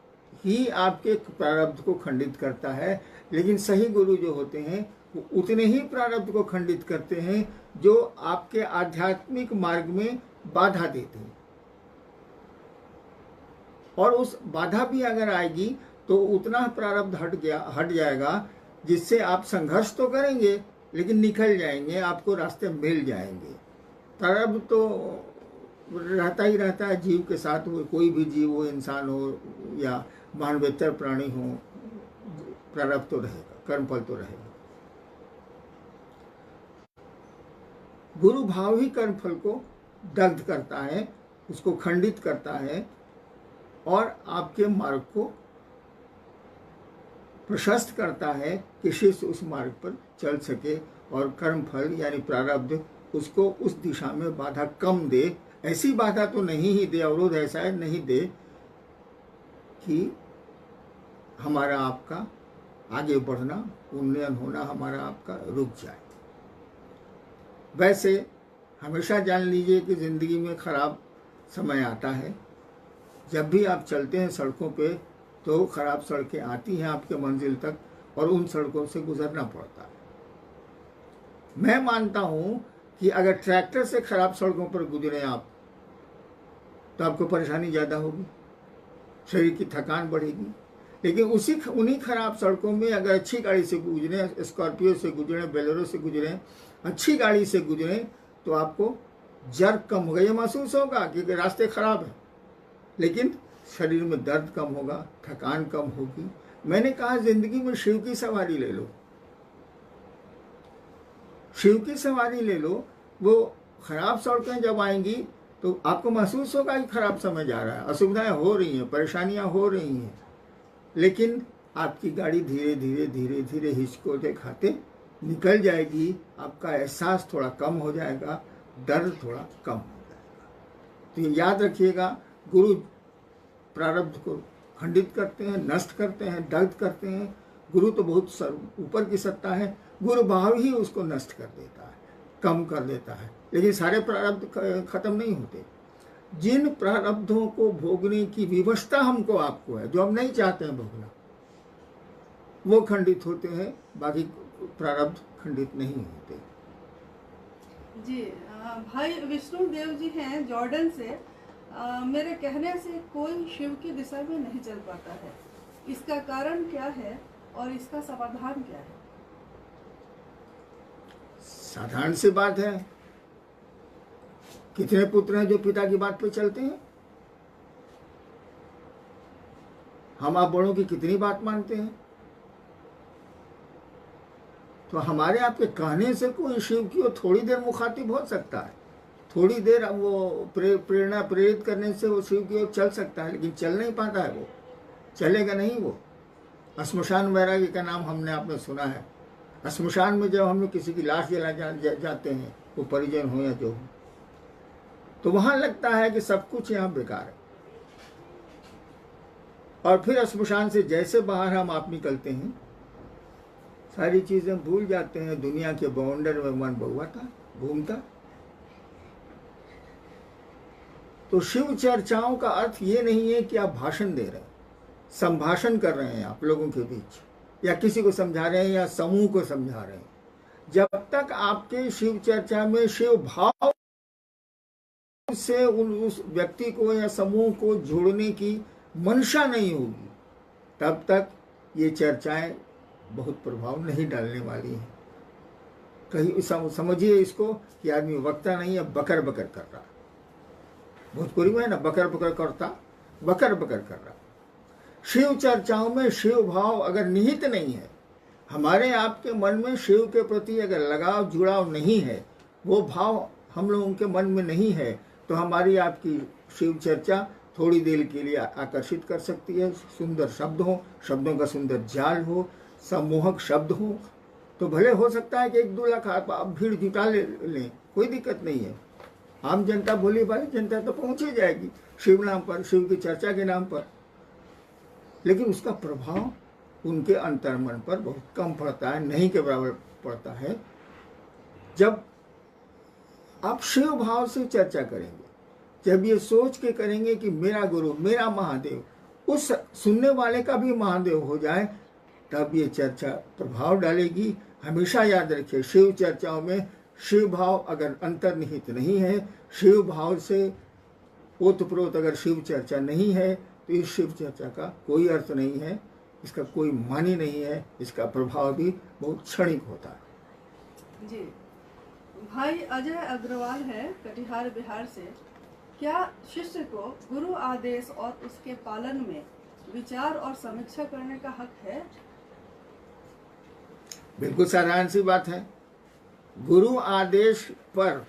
[SPEAKER 1] ही आपके प्रारब्ध को खंडित करता है। लेकिन सही गुरु जो होते हैं वो उतने ही प्रारब्ध को खंडित करते हैं जो आपके आध्यात्मिक मार्ग में बाधा देते हैं। और उस बाधा भी अगर आएगी तो उतना प्रारब्ध हट जाएगा जिससे आप संघर्ष तो करेंगे लेकिन निकल जाएंगे, आपको रास्ते मिल जाएंगे। प्रारब्ध तो रहता ही रहता है जीव के साथ। वो कोई भी जीव हो, इंसान हो या मानवेतर प्राणी हो, प्रारब्ध तो रहेगा, कर्मफल तो रहेगा। गुरु भाव ही कर्मफल को दग्ध करता है, उसको खंडित करता है और आपके मार्ग को प्रशस्त करता है कि शिष्य उस मार्ग पर चल सके और कर्मफल यानी प्रारब्ध उसको उस दिशा में बाधा कम दे। ऐसी बाधा तो नहीं ही दे, अवरोध ऐसा नहीं दे कि हमारा आपका आगे बढ़ना, उन्नयन होना हमारा आपका रुक जाए। वैसे हमेशा जान लीजिए कि ज़िंदगी में ख़राब समय आता है। जब भी आप चलते हैं सड़कों पे तो ख़राब सड़कें आती हैं आपके मंजिल तक और उन सड़कों से गुजरना पड़ता है। मैं मानता हूँ कि अगर ट्रैक्टर से ख़राब सड़कों पर गुजरे आप तो आपको परेशानी ज़्यादा होगी, शरीर की थकान बढ़ेगी। लेकिन उन्हीं खराब सड़कों में अगर अच्छी गाड़ी से गुजरे, स्कॉर्पियो से गुजरे, बोलेरो से गुजरे, अच्छी गाड़ी से गुजरे तो आपको जर्क कम होगा। ये महसूस होगा क्योंकि रास्ते खराब हैं, लेकिन शरीर में दर्द कम होगा, थकान कम होगी। मैंने कहा जिंदगी में शिव की सवारी ले लो, शिव की सवारी ले लो। वो खराब सड़कें जब आएंगी तो आपको महसूस होगा कि खराब समय जा रहा है, असुविधाएं हो रही हैं, परेशानियां हो रही हैं, लेकिन आपकी गाड़ी धीरे धीरे धीरे धीरे हिचकोटे खाते निकल जाएगी। आपका एहसास थोड़ा कम हो जाएगा, दर्द थोड़ा कम हो जाएगा। तो ये याद रखिएगा, गुरु प्रारब्ध को खंडित करते हैं, नष्ट करते हैं, दग्ध करते हैं। गुरु तो बहुत ऊपर की सत्ता है, गुरु भाव ही उसको नष्ट कर देता है, कम कर देता है। लेकिन सारे प्रारब्ध खत्म नहीं होते। जिन प्रारब्धों को भोगने की विवशता हमको आपको है, जो हम नहीं चाहते हैं भोगना, वो खंडित होते हैं, बाकी प्रारब्ध खंडित नहीं होते।
[SPEAKER 2] जी, भाई विष्णु देव जी हैं जॉर्डन से। मेरे कहने से कोई शिव की दिशा में नहीं चल पाता है, इसका कारण क्या है और इसका समाधान क्या है?
[SPEAKER 1] साधारण सी बात है। कितने पुत्र हैं जो पिता की बात पे चलते हैं? हम आप बड़ों की कितनी बात मानते हैं? तो हमारे आपके कहने से कोई शिव की ओर थोड़ी देर मुखातिब हो सकता है, थोड़ी देर वो प्रेरणा प्रेरित करने से वो शिव की ओर चल सकता है, लेकिन चल नहीं पाता है, वो चलेगा नहीं। वो श्मशान वैरागी का नाम हमने आपने सुना है। श्मशान में जब हम लोग किसी की लाश जला जाते हैं, वो परिजन हो या जो हो, तो वहां लगता है कि सब कुछ यहाँ बेकार है। और फिर श्मशान से जैसे बाहर हम आप निकलते हैं, सारी चीजें भूल जाते हैं, दुनिया के बवंडर में मन बहुआता घूमता। तो शिव चर्चाओं का अर्थ ये नहीं है कि आप भाषण दे रहे हैं, संभाषण कर रहे हैं आप लोगों के बीच, या किसी को समझा रहे हैं या समूह को समझा रहे हैं। जब तक आपके शिव चर्चा में शिव भाव से उस व्यक्ति को या समूह को जोड़ने की मंशा नहीं होगी, तब तक ये चर्चाएं बहुत प्रभाव नहीं डालने वाली हैं। कहीं समझिए इसको कि आदमी वक्ता नहीं है, बकर बकर कर रहा। भोजपुरी में है ना, बकर बकर करता, बकर बकर कर रहा। शिव चर्चाओं में शिव भाव अगर निहित नहीं है, हमारे आपके मन में शिव के प्रति अगर लगाव जुड़ाव नहीं है, वो भाव हम लोगों के मन में नहीं है, तो हमारी आपकी शिव चर्चा थोड़ी देर के लिए आकर्षित कर सकती है। सुंदर शब्द हो, शब्दों का सुंदर जाल हो, सम्मोहक शब्द हो, तो भले हो सकता है कि 1-2 लाख आप भीड़ जुटा लें, कोई दिक्कत नहीं है। आम जनता, भोली भाली जनता तो पहुंच ही जाएगी शिव नाम पर, शिव की चर्चा के नाम पर, लेकिन उसका प्रभाव उनके अंतर्मन पर बहुत कम पड़ता है, नहीं के बराबर पड़ता है। जब आप शिव भाव से चर्चा करेंगे, जब ये सोच के करेंगे कि मेरा गुरु, मेरा महादेव, उस सुनने वाले का भी महादेव हो जाए, तब ये चर्चा प्रभाव डालेगी। हमेशा याद रखिए, शिव चर्चाओं में शिव भाव अगर अंतर्निहित नहीं है, शिव भाव से ओतप्रोत अगर शिव चर्चा नहीं है, तो इस शिव चर्चा का कोई अर्थ नहीं है, इसका कोई मानी नहीं है, इसका प्रभाव भी बहुत क्षणिक होता है।
[SPEAKER 2] जी, भाई अजय अग्रवाल है कटिहार बिहार से। क्या शिष्य को गुरु आदेश और उसके पालन में विचार और समीक्षा करने का हक है?
[SPEAKER 1] बिल्कुल साधारण सी बात है। गुरु आदेश पर,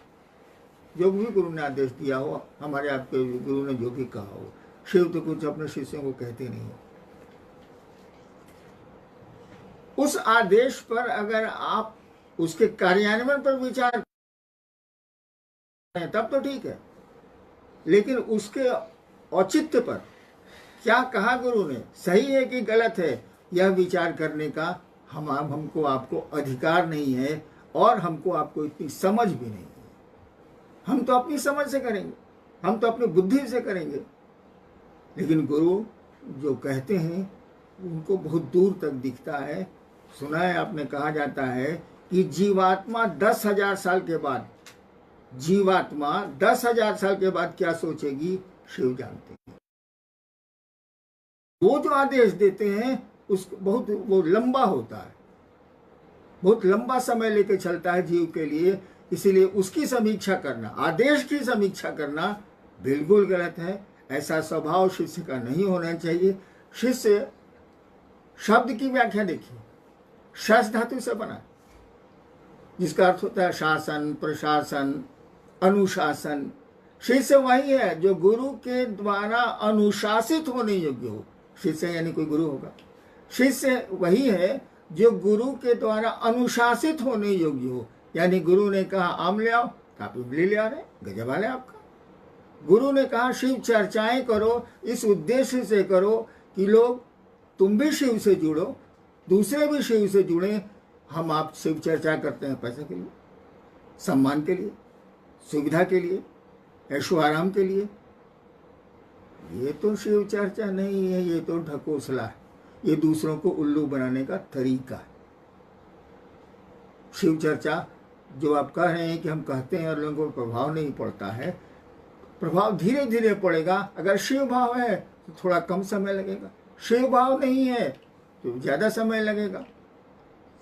[SPEAKER 1] जो भी गुरु ने आदेश दिया हो, हमारे आपके गुरु ने जो भी कहा हो, शिव तो कुछ अपने शिष्यों को कहते नहीं। उस आदेश पर अगर आप उसके कार्यान्वयन पर विचार करें तब तो ठीक है, लेकिन उसके औचित्य पर क्या कहा गुरु ने, सही है कि गलत है, यह विचार करने का हमको आपको अधिकार नहीं है, और हमको आपको इतनी समझ भी नहीं है। हम तो अपनी समझ से करेंगे, हम तो अपनी बुद्धि से करेंगे, लेकिन गुरु जो कहते हैं उनको बहुत दूर तक दिखता है। सुना है आपने, कहा जाता है कि जीवात्मा 10,000 साल के बाद, जीवात्मा 10,000 साल के बाद क्या सोचेगी, शिव जानते हैं। वो जो आदेश देते हैं उसको बहुत वो लंबा होता है, बहुत लंबा समय लेके चलता है जीव के लिए, इसीलिए उसकी समीक्षा करना, आदेश की समीक्षा करना बिल्कुल गलत है। ऐसा स्वभाव शिष्य का नहीं होना चाहिए। शिष्य शब्द की व्याख्या देखिए, शस धातु से बना, जिसका अर्थ होता है शासन, प्रशासन, अनुशासन। शिष्य वही है जो गुरु के द्वारा अनुशासित होने योग्य हो। शिष्य यानी कोई गुरु होगा। शिष्य वही है जो गुरु के द्वारा अनुशासित होने योग्य हो, यानी गुरु ने कहा आम ले आओ तो आप इमली ले आ रहे, गजब वाले आपका। गुरु ने कहा शिव चर्चाएं करो, इस उद्देश्य से करो कि लोग, तुम भी शिव से जुड़ो, दूसरे भी शिव से जुड़े। हम आप शिव चर्चा करते हैं पैसे के लिए, सम्मान के लिए, सुविधा के लिए, ऐशो आराम के लिए। ये तो शिव चर्चा नहीं है, ये तो ढकोसला है, ये दूसरों को उल्लू बनाने का तरीका है। शिव चर्चा जो आप कह रहे हैं कि हम कहते हैं और लोगों को प्रभाव नहीं पड़ता है, प्रभाव धीरे धीरे पड़ेगा। अगर शिव भाव है तो थोड़ा कम समय लगेगा, शिव भाव नहीं है तो ज़्यादा समय लगेगा।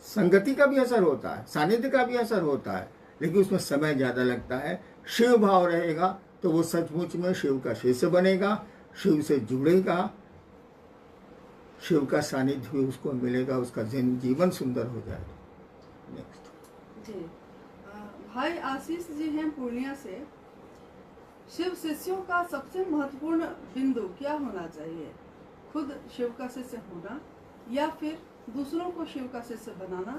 [SPEAKER 1] संगति का भी असर होता है, सानिध्य का भी असर होता है, लेकिन उसमें समय ज़्यादा लगता है। शिव भाव रहेगा तो वो सचमुच में शिव का शिष्य बनेगा, शिव से जुड़ेगा, शिव का सानिध्य भी उसको मिलेगा, उसका जीवन सुंदर हो जाएगा। नेक्स्ट
[SPEAKER 2] जी, भाई आशीष जी हैं पूर्णिया से। शिव शिष्यों का सबसे महत्वपूर्ण बिंदु क्या होना चाहिए? खुद शिव का शिष्य होना या फिर दूसरों को शिव का शिष्य बनाना?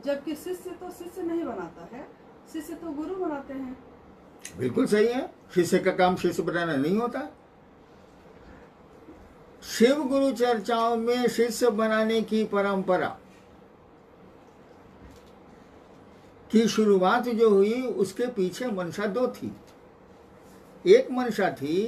[SPEAKER 2] जबकि शिष्य तो शिष्य नहीं बनाता है, शिष्य तो गुरु बनाते हैं।
[SPEAKER 1] बिल्कुल सही है, शिष्य का काम शिष्य बनाना नहीं होता। शिव गुरु चर्चाओं में शिष्य बनाने की परंपरा की शुरुआत जो हुई, उसके पीछे मंशा दो थी। एक मंशा थी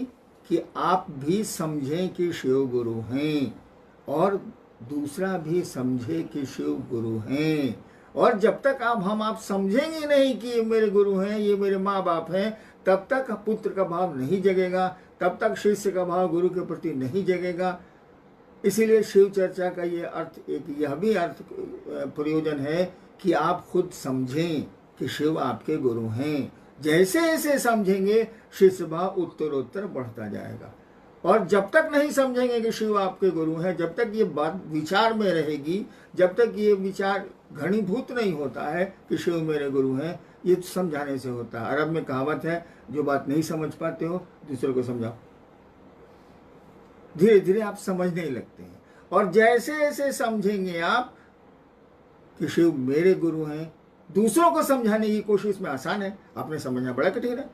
[SPEAKER 1] कि आप भी समझें कि शिव गुरु हैं, और दूसरा भी समझे कि शिव गुरु हैं। और जब तक आप समझेंगे नहीं कि ये मेरे गुरु हैं, ये मेरे माँ बाप हैं, तब तक पुत्र का भाव नहीं जगेगा, तब तक शिष्य का भाव गुरु के प्रति नहीं जगेगा। इसीलिए शिव चर्चा का ये अर्थ, एक यह भी अर्थ प्रयोजन है कि आप खुद समझें कि शिव आपके गुरु हैं। जैसे जैसे समझेंगे शिष्य भाव उत्तरोत्तर बढ़ता जाएगा। और जब तक नहीं समझेंगे कि शिव आपके गुरु हैं, जब तक ये बात विचार में रहेगी, जब तक ये विचार घनीभूत नहीं होता है कि शिव मेरे गुरु हैं, ये समझाने से होता है। अरब में कहावत है, जो बात नहीं समझ पाते हो दूसरे को समझाओ। धीरे धीरे आप समझने लगते हैं। और जैसे जैसे समझेंगे आप कि शिव मेरे गुरु हैं, दूसरों को समझाने की कोशिश में आसान है, आपने समझना बड़ा कठिन है,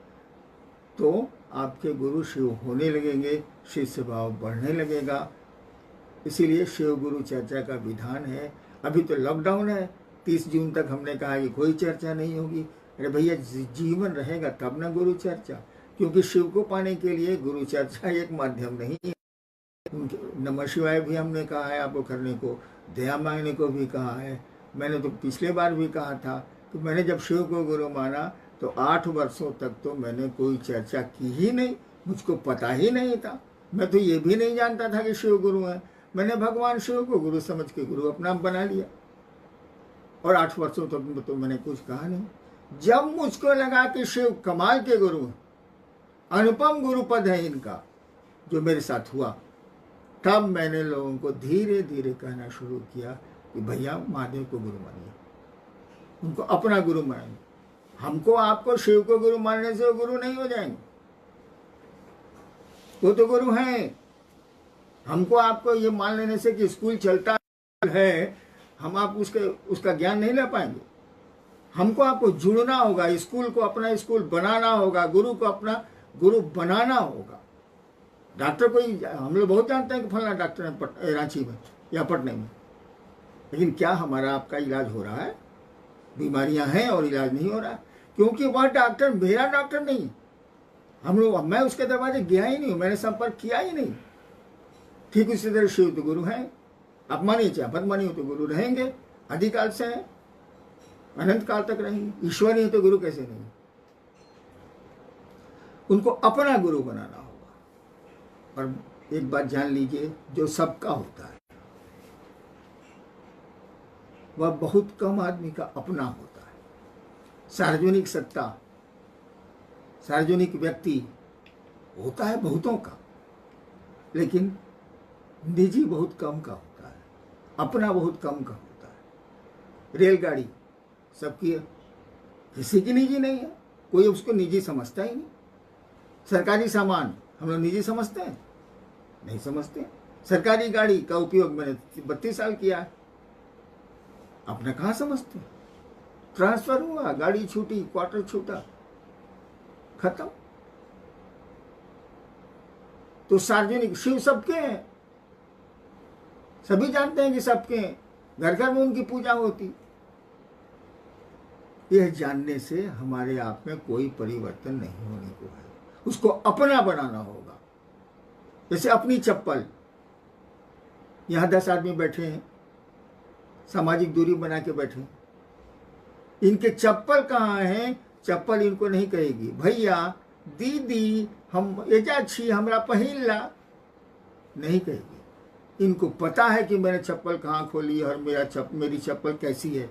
[SPEAKER 1] तो आपके गुरु शिव होने लगेंगे, शिष्य भाव बढ़ने लगेगा। इसीलिए शिव गुरु चर्चा का विधान है। अभी तो लॉकडाउन है, 30 जून तक हमने कहा कि कोई चर्चा नहीं होगी। अरे भैया, जीवन रहेगा तब ना गुरु चर्चा, क्योंकि शिव को पाने के लिए गुरु चर्चा एक माध्यम नहीं है। नमः शिवाय भी हमने कहा है आपको करने को, दया मांगने को भी कहा है। मैंने तो पिछले बार भी कहा था कि मैंने जब शिव को गुरु माना तो 8 वर्षों तक तो मैंने कोई चर्चा की ही नहीं, मुझको पता ही नहीं था। मैं तो ये भी नहीं जानता था कि शिव गुरु है। मैंने भगवान शिव को गुरु समझ के गुरु अपना बना लिया, और 8 वर्षों तक तो मैंने कुछ कहा नहीं। जब मुझको लगा कि शिव कमाल के गुरु हैं, अनुपम गुरु पद है इनका, जो मेरे साथ हुआ, तब मैंने लोगों को धीरे धीरे कहना शुरू किया कि भैया महादेव को गुरु मानिए, उनको अपना गुरु मानिए। हमको आपको शिव को गुरु मानने से वो गुरु नहीं हो जाएंगे, वो तो गुरु हैं। हमको आपको ये मान लेने से कि स्कूल चलता है, हम आप उसका ज्ञान नहीं ले पाएंगे। हमको आपको जुड़ना होगा, स्कूल को अपना स्कूल बनाना होगा, गुरु को अपना गुरु बनाना होगा। डॉक्टर कोई, हम लोग बहुत जानते हैं कि फलाना डॉक्टर है रांची में या पटने में, लेकिन क्या हमारा आपका इलाज हो रहा है? बीमारियां हैं और इलाज नहीं हो रहा, क्योंकि वह डॉक्टर मेरा डॉक्टर नहीं। मैं उसके दरवाजे गया ही नहीं, मैंने संपर्क किया ही नहीं। ठीक उसी तरह शिव तो गुरु हैं, आप मानिए चाहे मत मानिए, तो गुरु रहेंगे, आदिकाल से हैं, अनंत काल तक रहेंगे। ईश्वर ही तो गुरु कैसे नहीं? उनको अपना गुरु बनाना होगा। और एक बात जान लीजिए, जो सबका होता है वह बहुत कम आदमी का अपना होता है। सार्वजनिक सत्ता, सार्वजनिक व्यक्ति होता है बहुतों का, लेकिन निजी बहुत कम का होता है, अपना बहुत कम का होता है। रेलगाड़ी सबकी है, किसी की निजी नहीं है, कोई उसको निजी समझता ही नहीं। सरकारी सामान हम लोग निजी समझते हैं? नहीं समझते। सरकारी गाड़ी का उपयोग मैंने 32 साल किया है, अपना कहाँ समझते? ट्रांसफर हुआ, गाड़ी छूटी, क्वार्टर छूटा, खत्म। तो सार्वजनिक शिव सबके हैं, सभी जानते हैं कि सबके हैं, घर घर में उनकी पूजा होती। यह जानने से हमारे आप में कोई परिवर्तन नहीं होने को है, उसको अपना बनाना होगा। जैसे अपनी चप्पल, यहां 10 आदमी बैठे हैं, सामाजिक दूरी बना के बैठे, इनके चप्पल कहाँ हैं? चप्पल इनको नहीं कहेगी भैया दीदी हम एजा छी हमरा पहिनला, नहीं कहेगी। इनको पता है कि मैंने चप्पल कहाँ खोली और मेरी चप्पल कैसी है।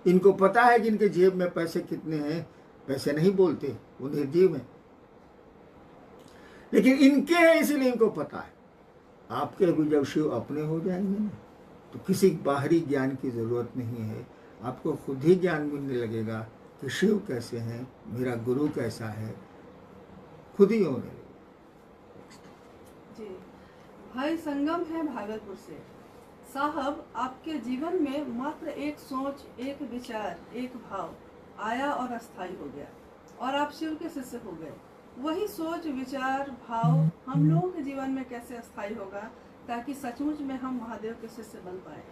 [SPEAKER 1] इनको पता है कि इनके जेब में पैसे कितने हैं, पैसे नहीं बोलते, वो निर्जीव है, लेकिन इनके हैं इसीलिए इनको पता है। आपके भी जब शिव अपने हो जाएंगे ना, तो किसी बाहरी ज्ञान की जरूरत नहीं है, आपको खुद ही ज्ञान मिलने लगेगा कि शिव कैसे हैं, मेरा गुरु कैसा है, खुद ही होने लगेगा।
[SPEAKER 2] जी, भाई संगम है भागलपुर से। साहब, आपके जीवन में मात्र एक सोच, एक विचार, एक भाव आया और अस्थायी हो गया और आप शिव के शिष्य हो गए। वही सोच, विचार, भाव हम लोगों के जीवन में कैसे अस्थायी होगा ताकि सचमुच में हम महादेव के शिष्य बन पाए?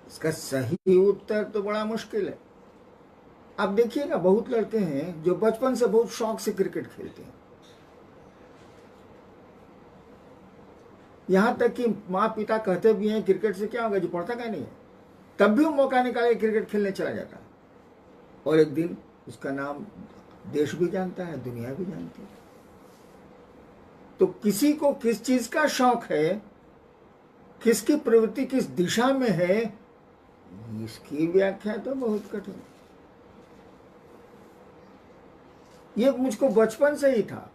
[SPEAKER 1] इसका सही उत्तर तो बड़ा मुश्किल है। आप देखिएगा, बहुत लड़के हैं जो बचपन से बहुत शौक से क्रिकेट खेलते हैं, यहां तक कि माँ पिता कहते भी हैं क्रिकेट से क्या होगा, जो पढ़ता क्या नहीं है, तब भी वो मौका निकाले क्रिकेट खेलने चला जाता है और एक दिन उसका नाम देश भी जानता है, दुनिया भी जानती है। तो किसी को किस चीज का शौक है, किसकी प्रवृत्ति किस दिशा में है, इसकी व्याख्या तो बहुत कठिन। ये मुझको बचपन से ही था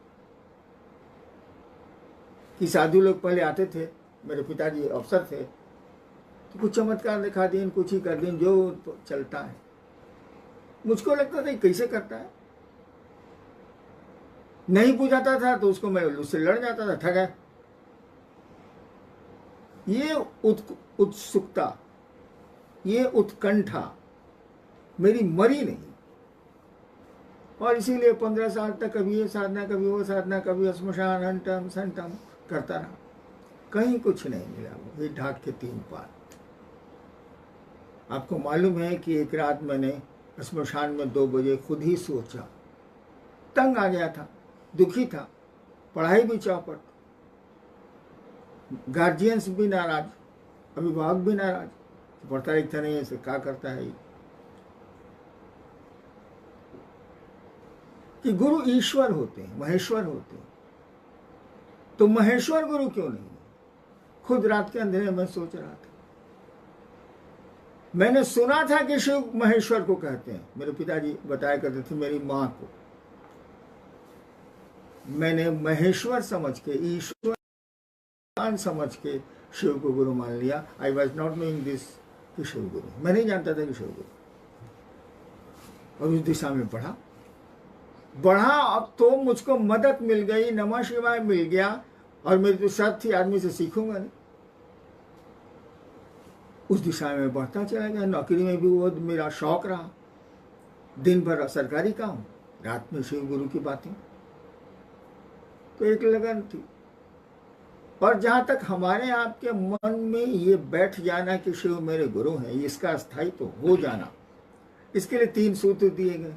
[SPEAKER 1] कि साधु लोग पहले आते थे, मेरे पिताजी अफसर थे, तो कुछ चमत्कार दिखा दें, कुछ ही कर दें, जो चलता है। मुझको लगता था कैसे करता है, नहीं बुझाता था तो उसको मैं उससे लड़ जाता था, ठगा। ये उत्सुकता, ये उत्कंठा मेरी मरी नहीं, और इसीलिए 15 साल तक कभी ये साधना, कभी वो साधना, कभी श्मशान, हंटम संटम करता रहा। कहीं कुछ नहीं मिला, वो ये ढाक के 3 पात। आपको मालूम है कि एक रात मैंने श्मशान में 2 बजे खुद ही सोचा, तंग आ गया था, दुखी था, पढ़ाई भी चौपट, गार्जियंस भी नाराज, अभिभावक भी नाराज, पढ़ता लिखता नहीं है, क्या करता है, कि गुरु ईश्वर होते हैं, महेश्वर होते हैं, तो महेश्वर गुरु क्यों नहीं? खुद रात के अंधेरे में सोच रहा था। मैंने सुना था कि शिव महेश्वर को कहते हैं, मेरे पिताजी बताया करते थे मेरी मां को। मैंने महेश्वर समझ के, ईश्वर समझ के शिव को गुरु मान लिया। I was not knowing this कि शिव गुरु, मैं नहीं जानता था कि शिव गुरु, और उस दिशा में बढ़ा। अब तो मुझको मदद मिल गई, नमः शिवाय मिल गया, और मेरी तो शर्त थी आदमी से सीखूंगा नहीं। उस दिशा में बढ़ता चला गया। नौकरी में भी वो मेरा शौक रहा, दिन भर सरकारी काम, रात में शिव गुरु की बातें, तो एक लगन थी। और जहां तक हमारे आपके मन में ये बैठ जाना कि शिव मेरे गुरु हैं, इसका स्थायित्व तो हो जाना, इसके लिए 3 सूत्र दिए गए।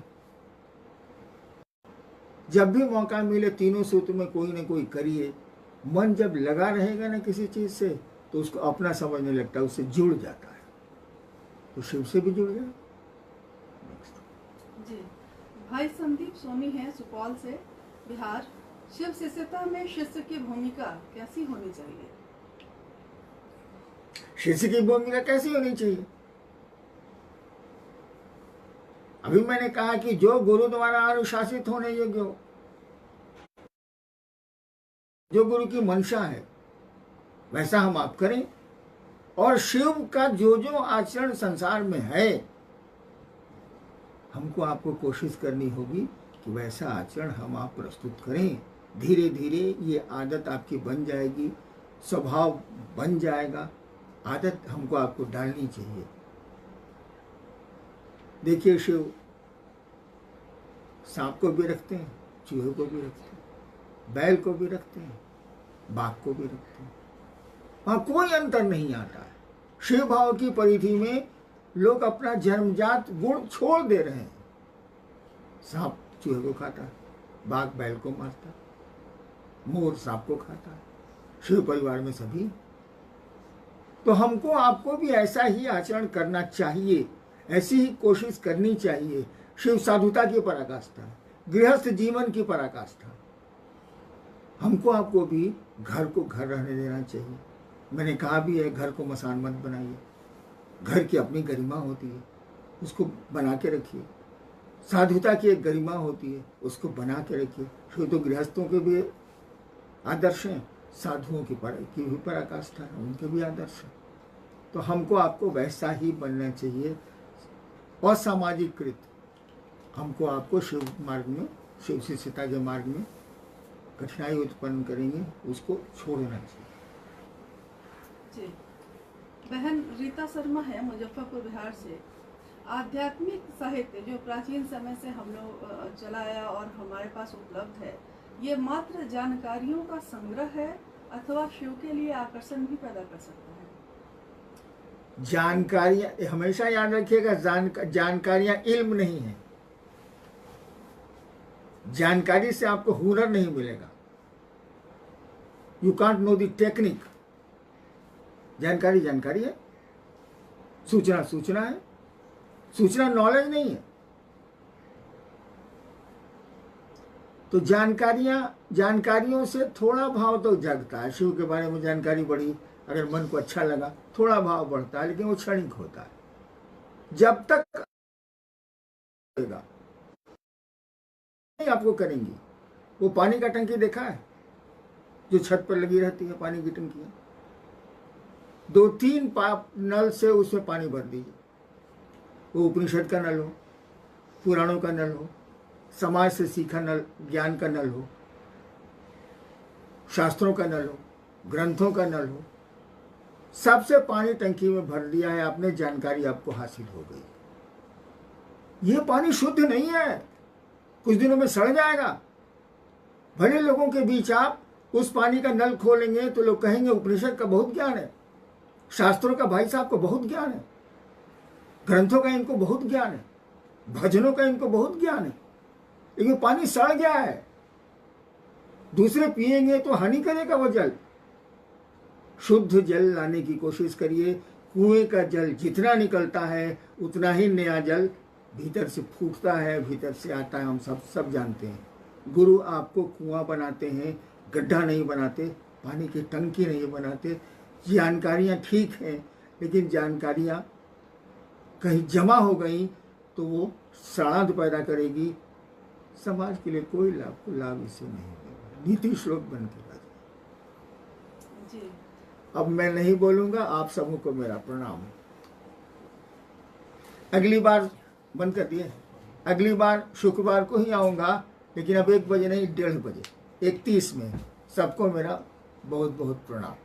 [SPEAKER 1] जब भी मौका मिले तीनों सूत्र में कोई ना कोई करिए। मन जब लगा रहेगा ना किसी चीज से, तो उसको अपना समझने लगता है, उससे जुड़ जाता है, तो शिव से भी जुड़ गया।
[SPEAKER 2] जी, भाई संदीप सोनी है सुपौल से, बिहार। शिव शिष्यता में शिष्य की भूमिका कैसी होनी चाहिए?
[SPEAKER 1] शिष्य की भूमिका कैसी होनी चाहिए? अभी मैंने कहा कि जो गुरु द्वारा अनुशासित होने योग्य हो, जो गुरु की मंशा है, वैसा हम आप करें। और शिव का जो जो आचरण संसार में है, हमको आपको कोशिश करनी होगी कि वैसा आचरण हम आप प्रस्तुत करें। धीरे धीरे ये आदत आपकी बन जाएगी, स्वभाव बन जाएगा। आदत हमको आपको डालनी चाहिए। देखिए, शिव सांप को भी रखते हैं, चूहे को भी रखते हैं, बैल को भी रखते हैं, बाघ को भी रखते हैं। वहां कोई अंतर नहीं आता है। शिव भाव की परिधि में लोग अपना जन्मजात गुण छोड़ दे रहे हैं। सांप चूहे को खाता है, बाघ बैल को मारता है, मोर सांप को खाता है, शिव परिवार में सभी। तो हमको आपको भी ऐसा ही आचरण करना चाहिए, ऐसी ही कोशिश करनी चाहिए। शिव साधुता की पराकाष्ठा, गृहस्थ जीवन की पराकाष्ठा। हमको आपको भी घर को घर रहने देना चाहिए। मैंने कहा भी है, घर को मसान मत बनाइए। घर की अपनी गरिमा होती है, उसको बना के रखिए। साधुता की एक गरिमा होती है, उसको बना के रखिए। शिव तो गृहस्थों के भी आदर्श हैं, साधुओं की भी पराकाष्ठा है, उनके भी आदर्श हैं। तो हमको आपको वैसा ही बनना चाहिए। असामाजिकृत हमको आपको शिव मार्ग में, शिव शिष्यता के मार्ग में कठिनाई उत्पन्न करेंगे, उसको छोड़ना चाहिए।
[SPEAKER 2] जी, बहन रीता शर्मा है मुजफ्फरपुर बिहार से। आध्यात्मिक साहित्य जो प्राचीन समय से हम लोग चला आया और हमारे पास उपलब्ध है, ये मात्र जानकारियों का संग्रह है अथवा शिव के लिए आकर्षण भी पैदा कर सकता है?
[SPEAKER 1] जानकारियां हमेशा याद रखिएगा, जानकारियां इल्म नहीं है। जानकारी से आपको हुनर नहीं मिलेगा। You can't know the technique. जानकारी जानकारी है, सूचना सूचना है, सूचना नॉलेज नहीं है। तो जानकारियों से थोड़ा भाव तो जगता है। शिव के बारे में जानकारी बढ़ी, अगर मन को अच्छा लगा थोड़ा भाव बढ़ता है, लेकिन वो क्षणिक होता है। जब तक आपको करेंगी। वो पानी का टंकी देखा है जो छत पर लगी रहती है, पानी की टंकी, 2-3 नल से उसमें पानी भर दीजिए। वो उपनिषद का नल हो, पुराणों का नल हो, समाज से सीखा नल, ज्ञान का नल हो, शास्त्रों का नल हो, ग्रंथों का नल हो, सबसे पानी टंकी में भर दिया है आपने, जानकारी आपको हासिल हो गई। ये पानी शुद्ध नहीं है, कुछ दिनों में सड़ जाएगा। भले लोगों के बीच आप उस पानी का नल खोलेंगे तो लोग कहेंगे उपनिषद का बहुत ज्ञान है, शास्त्रों का भाई साहब को बहुत ज्ञान है, ग्रंथों का इनको बहुत ज्ञान है, भजनों का इनको बहुत ज्ञान है, लेकिन पानी सड़ गया है। दूसरे पिएंगे तो हानि करेगा वो जल। शुद्ध जल लाने की कोशिश करिए। कुएं का जल जितना निकलता है उतना ही नया जल भीतर से फूटता है, भीतर से आता है। हम सब जानते हैं। गुरु आपको कुआं बनाते हैं, गड्ढा नहीं बनाते, पानी की टंकी नहीं बनाते। जानकारियाँ ठीक हैं, लेकिन जानकारियाँ कहीं जमा हो गई तो वो सड़ांध पैदा करेगी। समाज के लिए कोई लाभ इससे नहीं होगा। नीति श्लोक बन के
[SPEAKER 2] जी।
[SPEAKER 1] अब मैं नहीं बोलूंगा। आप सबों को मेरा प्रणाम। अगली बार बंद कर दिए, अगली बार शुक्रवार को ही आऊंगा, लेकिन अब 1 बजे नहीं, 1:30 बजे, 31 में। सबको मेरा बहुत बहुत प्रणाम।